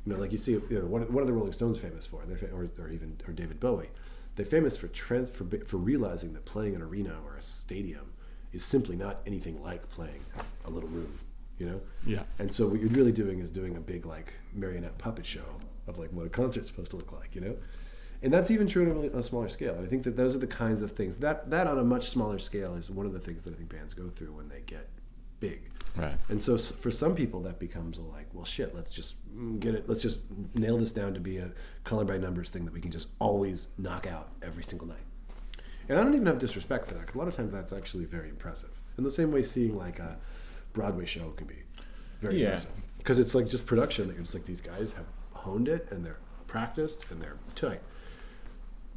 You know, like you see, you know, what are the Rolling Stones famous for? Or David Bowie. They're famous for realizing that playing an arena or a stadium is simply not anything like playing a little room, you know? Yeah. And so what you're really doing is doing a big like marionette puppet show of like what a concert's supposed to look like, you know? And that's even true on a smaller scale. And I think that those are the kinds of things that on a much smaller scale is one of the things that I think bands go through when they get big. Right. And so for some people that becomes like, well, shit, let's just nail this down to be a color by numbers thing that we can just always knock out every single night. And I don't even have disrespect for that, because a lot of times that's actually very impressive. In the same way seeing like a Broadway show can be very impressive. Because it's like just production. It's like these guys have honed it and they're practiced and they're tight.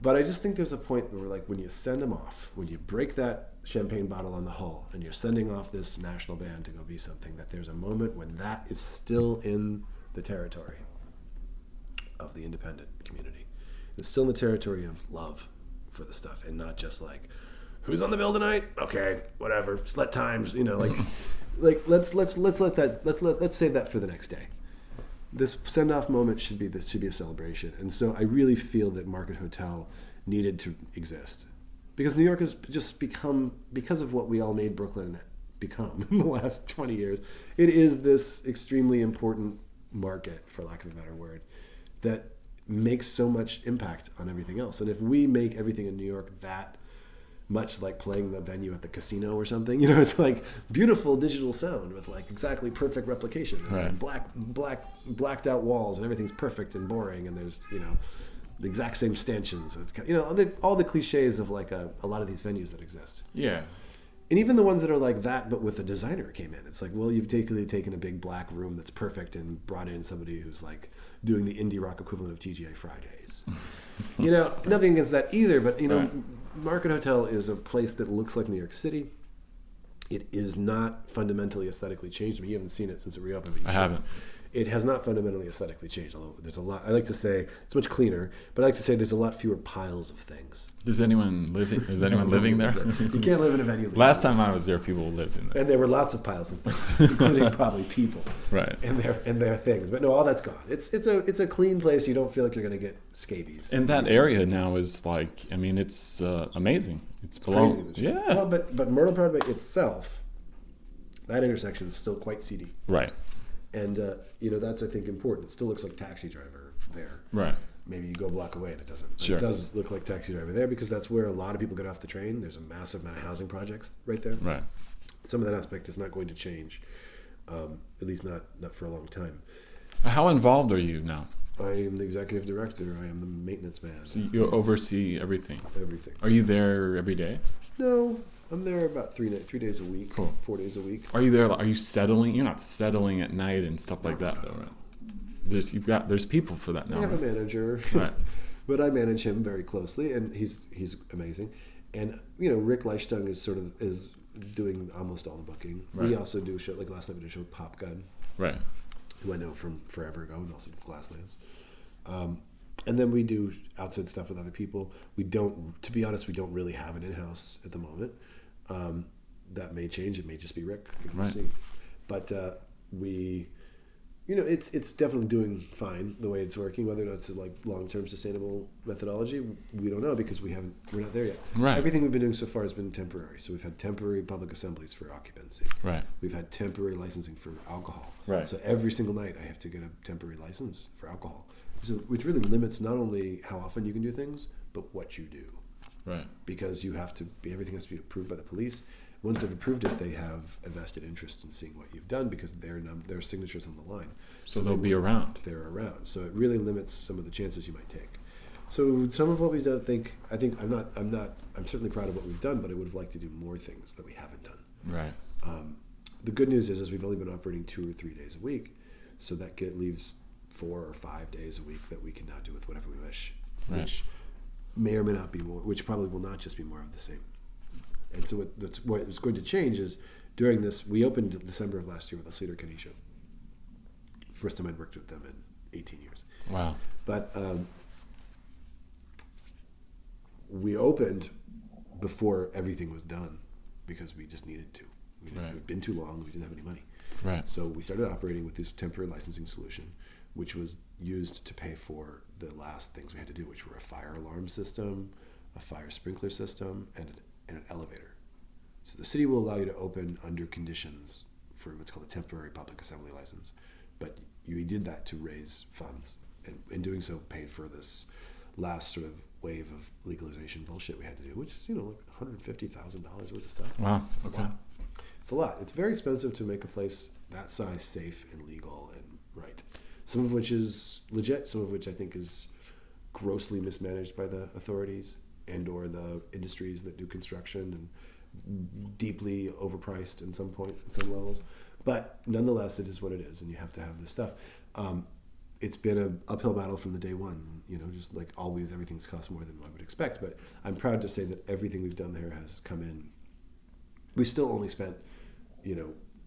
But I just think there's a point where like when you send them off, when you break that champagne bottle on the hull and you're sending off this national band to go be something, that there's a moment when that is still in the territory of the independent community. It's still in the territory of love for the stuff, and not just like, who's on the bill tonight? Okay, whatever. Slut times, you know, like let's save that for the next day. This send off moment should be a celebration, and so I really feel that Market Hotel needed to exist, because New York has just become, because of what we all made Brooklyn become in the last 20 years, it is this extremely important market, for lack of a better word, that makes so much impact on everything else. And if we make everything in New York that much like playing the venue at the casino or something, you know, it's like beautiful digital sound with like exactly perfect replication, right, and blacked out walls, and everything's perfect and boring, and there's, you know, the exact same stanchions, and, you know, all the cliches of like a lot of these venues that exist. Yeah. And even the ones that are like that, but with a designer came in. It's like, well, you've taken a big black room that's perfect and brought in somebody who's like doing the indie rock equivalent of TGI Fridays. You know, nothing against that either, but, you know, right. Market Hotel is a place that looks like New York City. It is not fundamentally aesthetically changed. I mean, you haven't seen it since it reopened. But I haven't. It has not fundamentally aesthetically changed, although there's a lot. I like to say it's much cleaner, but I like to say there's a lot fewer piles of things. Is anyone living there? You can't live in a venue. Last time I was there, people lived in there. And there were lots of piles of things, including probably people. Right. And their things. But no, all that's gone. It's a clean place. You don't feel like you're going to get scabies. And that area now is like, I mean, it's amazing. It's below. Yeah. Well, but Myrtle Broadway itself, that intersection is still quite seedy. Right. And, you know, that's, I think, important. It still looks like Taxi Driver there. Right. Maybe you go a block away and it doesn't. But Sure. It does look like Taxi Driver there, because that's where a lot of people get off the train. There's a massive amount of housing projects right there. Right. Some of that aspect is not going to change, at least not for a long time. How involved are you now? I am the executive director. I am the maintenance man. So you oversee everything? Everything. Are you there every day? No, I'm there about 3 days a week. Cool. 4 days a week. Are you there? Are you settling? You're not settling at night and stuff like that, though, right? There's people for that now. I have right? a manager, Right. but I manage him very closely, and he's amazing. And, you know, Rick Leichtung is doing almost all the booking. Right. We also do a show, like last night we did a show with Pop Gun, Right. who I know from forever ago, and also Glasslands. And then we do outside stuff with other people. To be honest, we don't really have an in-house at the moment. That may change. It may just be Rick. We'll Right. see. But we, you know, it's definitely doing fine the way it's working. Whether or not it's like long-term sustainable methodology, we don't know, because we're not there yet. Right. Everything we've been doing so far has been temporary. So we've had temporary public assemblies for occupancy. Right. We've had temporary licensing for alcohol. Right. So every single night I have to get a temporary license for alcohol, which really limits not only how often you can do things, but what you do. Right. Because everything has to be approved by the police. Once they've approved it, they have a vested interest in seeing what you've done, because their signatures on the line. So they'll be around. They're around. So it really limits some of the chances you might take. So some of what we don't think, I'm certainly proud of what we've done, but I would have liked to do more things that we haven't done. Right. The good news is we've only been operating 2 or 3 days a week, so that leaves 4 or 5 days a week that we can now do with whatever we wish. Right. Which may or may not be more, which probably will not just be more of the same. And so what is going to change is during this, we opened December of last year with a Cedar Kenny show. First time I'd worked with them in 18 years. Wow. But we opened before everything was done because we just needed to. It had been too long. We didn't have any money. Right. So we started operating with this temporary licensing solution, which was used to pay for the last things we had to do, which were a fire alarm system, a fire sprinkler system, and an elevator. So the city will allow you to open under conditions for what's called a temporary public assembly license. But you did that to raise funds, and in doing so paid for this last sort of wave of legalization bullshit we had to do, which is, like $150,000 worth of stuff. Wow. It's a lot. It's a lot. It's very expensive to make a place that size safe and legal and right. Some of which is legit, some of which I think is grossly mismanaged by the authorities and or the industries that do construction and deeply overpriced in some levels. But nonetheless, it is what it is, and you have to have this stuff. It's been an uphill battle from the day one, just like always, everything's cost more than I would expect. But I'm proud to say that everything we've done there has come in. We still only spent,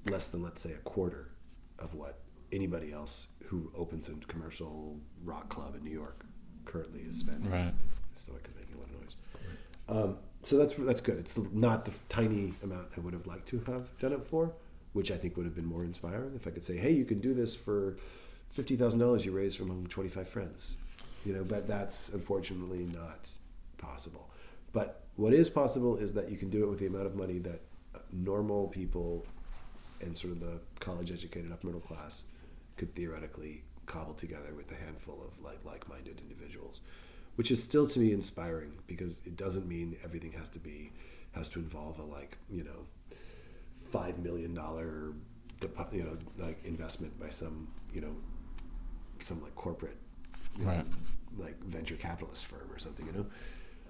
less than, let's say, a quarter of what anybody else who opens a commercial rock club in New York currently is spending. Right. So I could make a lot of noise. So that's good. It's not the tiny amount I would have liked to have done it for, which I think would have been more inspiring if I could say, hey, you can do this for $50,000 you raised from among 25 friends. But that's unfortunately not possible. But what is possible is that you can do it with the amount of money that normal people and sort of the college-educated upper middle class could theoretically cobble together with a handful of like-minded individuals, which is still to me inspiring because it doesn't mean everything has to involve a $5 million investment by some corporate venture capitalist firm or something.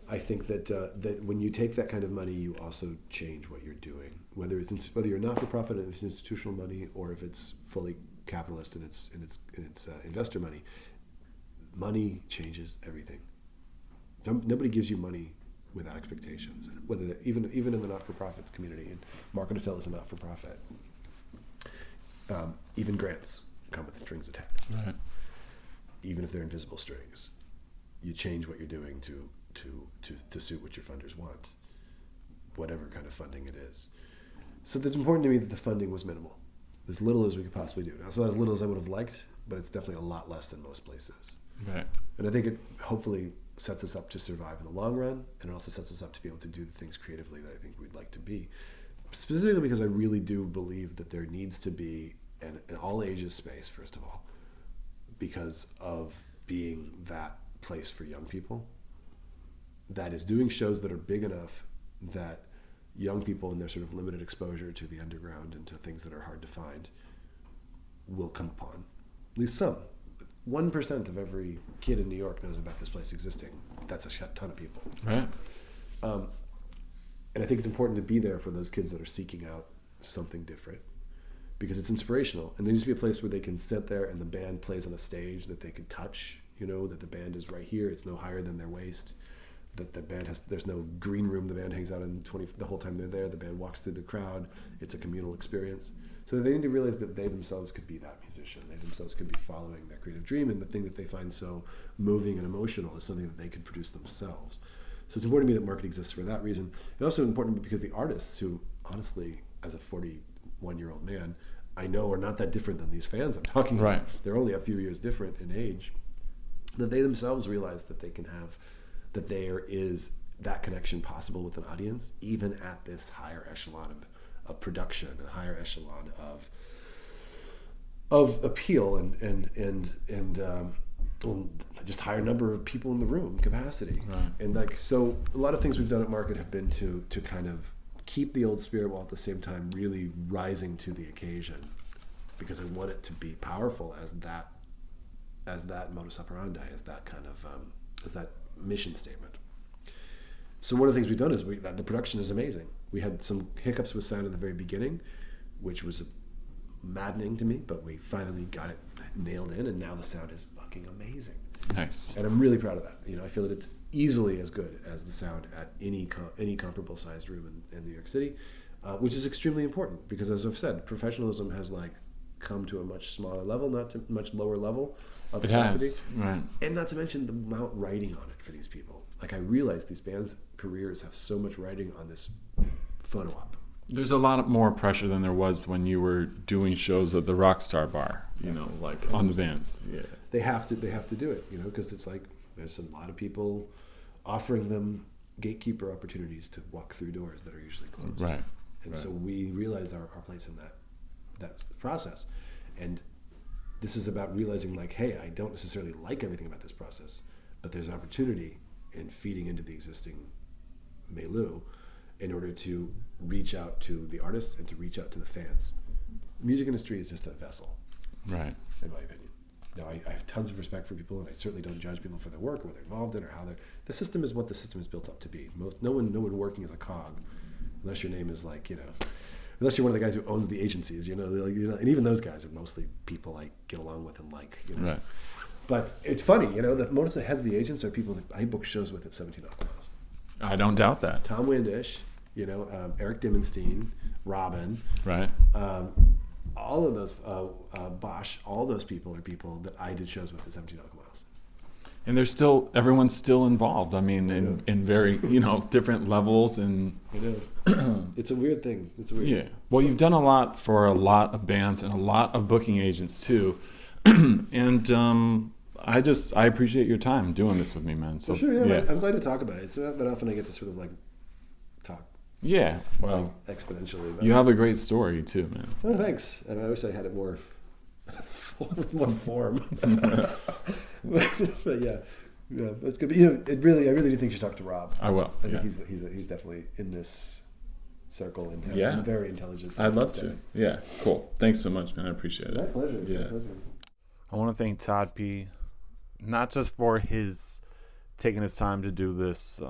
I think that when you take that kind of money, you also change what you're doing, whether you're not for profit and it's institutional money, or if it's fully capitalist and it's investor money. Money changes everything. Nobody gives you money without expectations. Whether even in the not-for-profit community, and Market Hotel is a not-for-profit. Even grants come with strings attached. Right. Even if they're invisible strings, you change what you're doing to suit what your funders want, whatever kind of funding it is. So it's important to me that the funding was minimal, as little as we could possibly do. Now, it's not as little as I would have liked, but it's definitely a lot less than most places. Right. And I think it hopefully sets us up to survive in the long run, and it also sets us up to be able to do the things creatively that I think we'd like to be. Specifically because I really do believe that there needs to be an all ages space, first of all, because of being that place for young people that is doing shows that are big enough that young people in their sort of limited exposure to the underground and to things that are hard to find will come upon. At least some. 1% of every kid in New York knows about this place existing. That's a ton of people. Right. And I think it's important to be there for those kids that are seeking out something different, because it's inspirational. And there needs to be a place where they can sit there and the band plays on a stage that they can touch, that the band is right here. It's no higher than their waist. That the band there's no green room the band hangs out in the whole time they're there. The band walks through the crowd. It's a communal experience. So they need to realize that they themselves could be that musician. They themselves could be following their creative dream, and the thing that they find so moving and emotional is something that they could produce themselves. So it's important to me that market exists for that reason. It's also important because the artists who, honestly, as a 41-year-old man, I know are not that different than these fans I'm talking about. Right. They're only a few years different in age. That they themselves realize that they can have, that there is that connection possible with an audience, even at this higher echelon of production, and higher echelon of appeal and just higher number of people in the room capacity. Right. And so a lot of things we've done at Market have been to kind of keep the old spirit while at the same time really rising to the occasion, because I want it to be powerful as that modus operandi, as that kind of as that mission statement. So one of the things we've done is the production is amazing. We had some hiccups with sound at the very beginning, which was maddening to me, but we finally got it nailed in, and now the sound is fucking amazing. Nice. And I'm really proud of that. I feel that it's easily as good as the sound at any comparable sized room in New York City, which is extremely important because, as I've said, professionalism has come to a much smaller level, not to much lower level of capacity. It has, right. And not to mention the amount riding on it for these people. I realize these bands' careers have so much riding on this photo op. There's a lot more pressure than there was when you were doing shows at the Rockstar Bar, on the bands. Yeah. They have to do it, because it's there's a lot of people offering them gatekeeper opportunities to walk through doors that are usually closed. Right. And so we realized our place in that process. And this is about realizing hey, I don't necessarily like everything about this process, but there's opportunity in feeding into the existing milieu in order to reach out to the artists and to reach out to the fans. Music industry is just a vessel. Right. In my opinion. Now, I have tons of respect for people, and I certainly don't judge people for their work or what they're involved in or how they're. The system is what the system is built up to be. No one working as a cog, unless your name is unless you're one of the guys who owns the agencies, and even those guys are mostly people I get along with and Right. But it's funny, that most of the heads of the agents are people that I book shows with at 17 Nautical Miles. I don't doubt that. Tom Windish, Eric Dimmenstein, Robin, Right. all of those, Bosch, all those people are people that I did shows with at 17 Nautical Miles. And everyone's still involved. In very, different levels and. It's a weird thing. Yeah. Well, you've done a lot for a lot of bands and a lot of booking agents too, and I appreciate your time doing this with me, man. So sure, yeah. I'm glad to talk about it. It's not that often I get to sort of talk. Yeah. Well, exponentially. About you have a great story too, man. Oh, thanks. And I wish I had it more form. But yeah, that's good. But, I really do think you should talk to Rob. I will. I think he's definitely in this circle and has some very intelligent. I'd love to. Yeah, cool. Thanks so much, man. I appreciate it. My pleasure. Yeah. My pleasure. I want to thank Todd P, not just for his taking his time to do this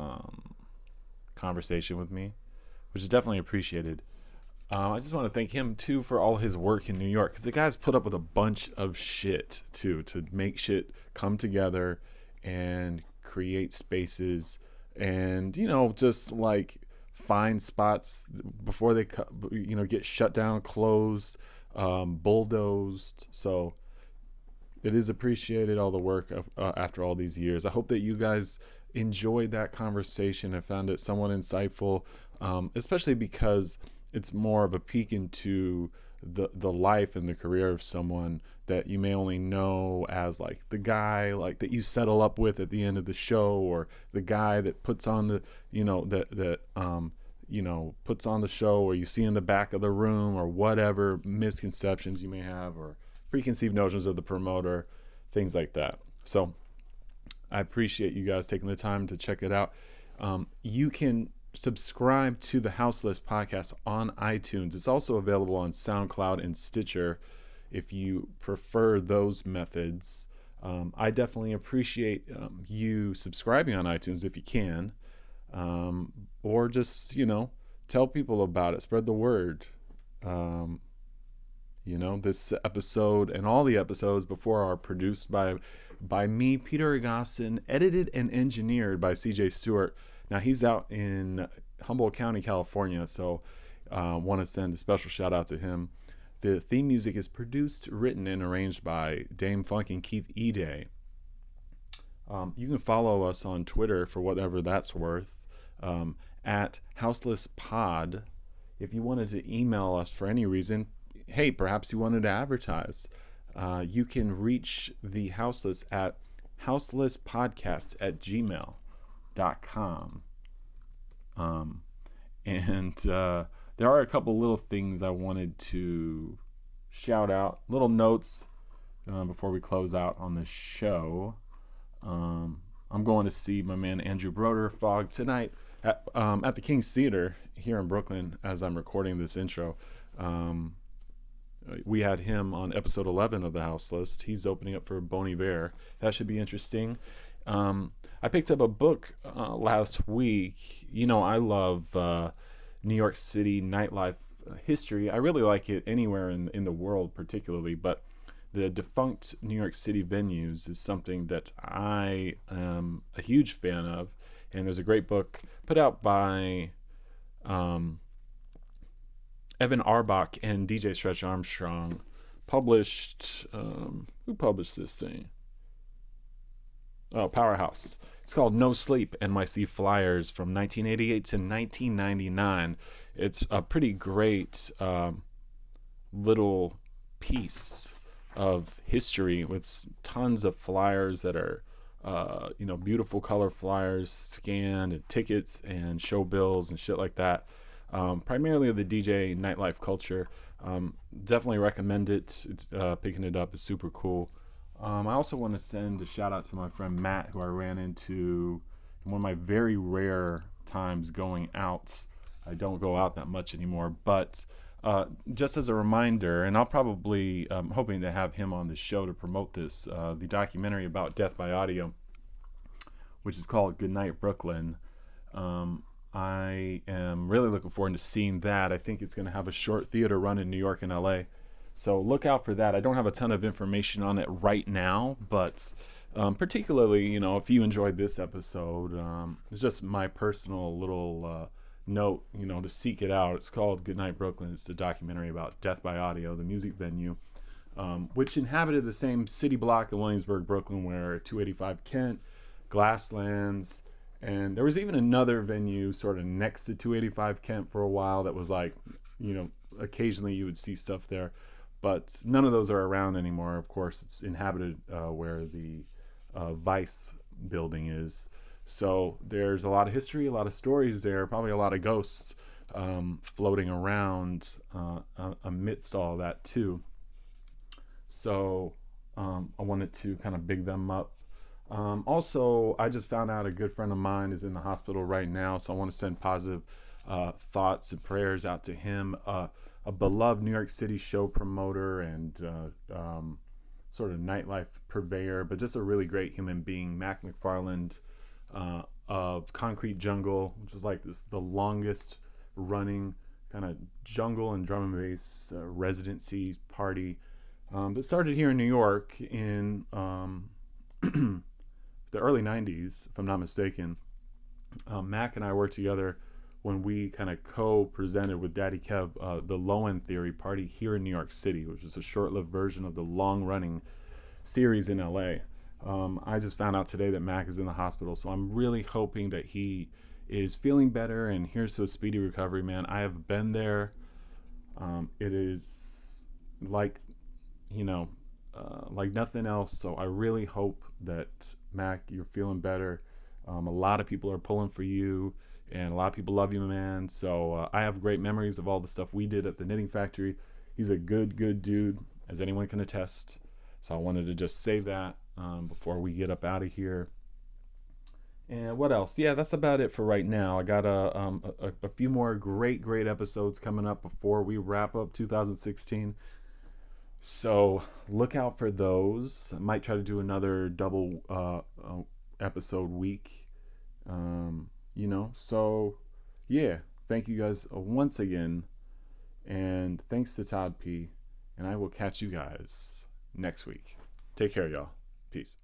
conversation with me, which is definitely appreciated. I just want to thank him too for all his work in New York, because the guy's put up with a bunch of shit too to make shit come together and create spaces and just find spots before they get shut down, closed, bulldozed. So it is appreciated, all the work after all these years. I hope that you guys enjoyed that conversation and found it somewhat insightful, especially because it's more of a peek into the life and the career of someone that you may only know as the guy that you settle up with at the end of the show, or the guy that puts on the puts on the show, or you see in the back of the room, or whatever misconceptions you may have or preconceived notions of the promoter, things like that. So I appreciate you guys taking the time to check it out. You can subscribe to the House List Podcast on iTunes. It's also available on SoundCloud and Stitcher if you prefer those methods. I definitely appreciate you subscribing on iTunes if you can, or just tell people about it, spread the word. This episode and all the episodes before are produced by me, Peter Agoston, edited and engineered by CJ Stewart. Now, he's out in Humboldt County, California, so want to send a special shout out to him. The theme music is produced, written, and arranged by Dame Funk and Keith Eday. You can follow us on Twitter for whatever that's worth, at HouseListPod. If you wanted to email us for any reason, hey, perhaps you wanted to advertise, you can reach the Houselist at houselistpodcast@gmail.com. And there are a couple little things I wanted to shout out, little notes before we close out on the show. I'm going to see my man Andrew Broder Fogg tonight at the King's Theater here in Brooklyn as I'm recording this intro. We had him on episode 11 of the House List. He's opening up for Bon Iver. That should be interesting. I picked up a book last week. I love New York City nightlife history. I really like it anywhere in the world particularly, but the defunct New York City venues is something that I am a huge fan of. And there's a great book put out by Evan Arbach and DJ Stretch Armstrong, published, who published this thing? Oh, Powerhouse. It's called No Sleep, NYC Flyers from 1988 to 1999. It's a pretty great little piece of history with tons of flyers that are, beautiful color flyers scanned, and tickets and show bills and shit like that. Primarily of the DJ nightlife culture. Definitely recommend it. It's, picking it up is super cool. I also want to send a shout out to my friend Matt, who I ran into in one of my very rare times going out. I don't go out that much anymore, but just as a reminder, and I'll probably, hoping to have him on the show to promote this, the documentary about death by audio, which is called Goodnight Brooklyn. I am really looking forward to seeing that. I think it's going to have a short theater run in New York and LA. So look out for that. I don't have a ton of information on it right now, but particularly, if you enjoyed this episode, it's just my personal little note, to seek it out. It's called Goodnight Brooklyn. It's a documentary about Death by Audio, the music venue, which inhabited the same city block in Williamsburg, Brooklyn, where 285 Kent, Glasslands, and there was even another venue sort of next to 285 Kent for a while that was like, occasionally you would see stuff there. But none of those are around anymore. Of course, it's inhabited where the Vice building is. So there's a lot of history, a lot of stories there, probably a lot of ghosts floating around amidst all that too. So I wanted to kind of big them up. Also, I just found out a good friend of mine is in the hospital right now, so I want to send positive thoughts and prayers out to him. A beloved New York City show promoter and sort of nightlife purveyor, but just a really great human being, Mac McFarland of Concrete Jungle, which was like the longest running kind of jungle and drum and bass residency party that started here in New York in the early 90s, if I'm not mistaken. Mac and I worked together when we kind of co-presented with Daddy Kev the Low End Theory party here in New York City, which is a short-lived version of the long-running series in LA. I just found out today that Mac is in the hospital, so I'm really hoping that he is feeling better, and here's to a speedy recovery, man. I have been there. It is like nothing else, so I really hope that, Mac, you're feeling better. A lot of people are pulling for you, and a lot of people love you, man. So I have great memories of all the stuff we did at the Knitting Factory. He's a good dude, as anyone can attest. So I wanted to just say that before we get up out of here. And what else? Yeah, that's about it for right now. I got a few more great episodes coming up before we wrap up 2016. So look out for those. I might try to do another double episode week. So yeah, thank you guys once again, and thanks to Todd P, and I will catch you guys next week. Take care, y'all. Peace.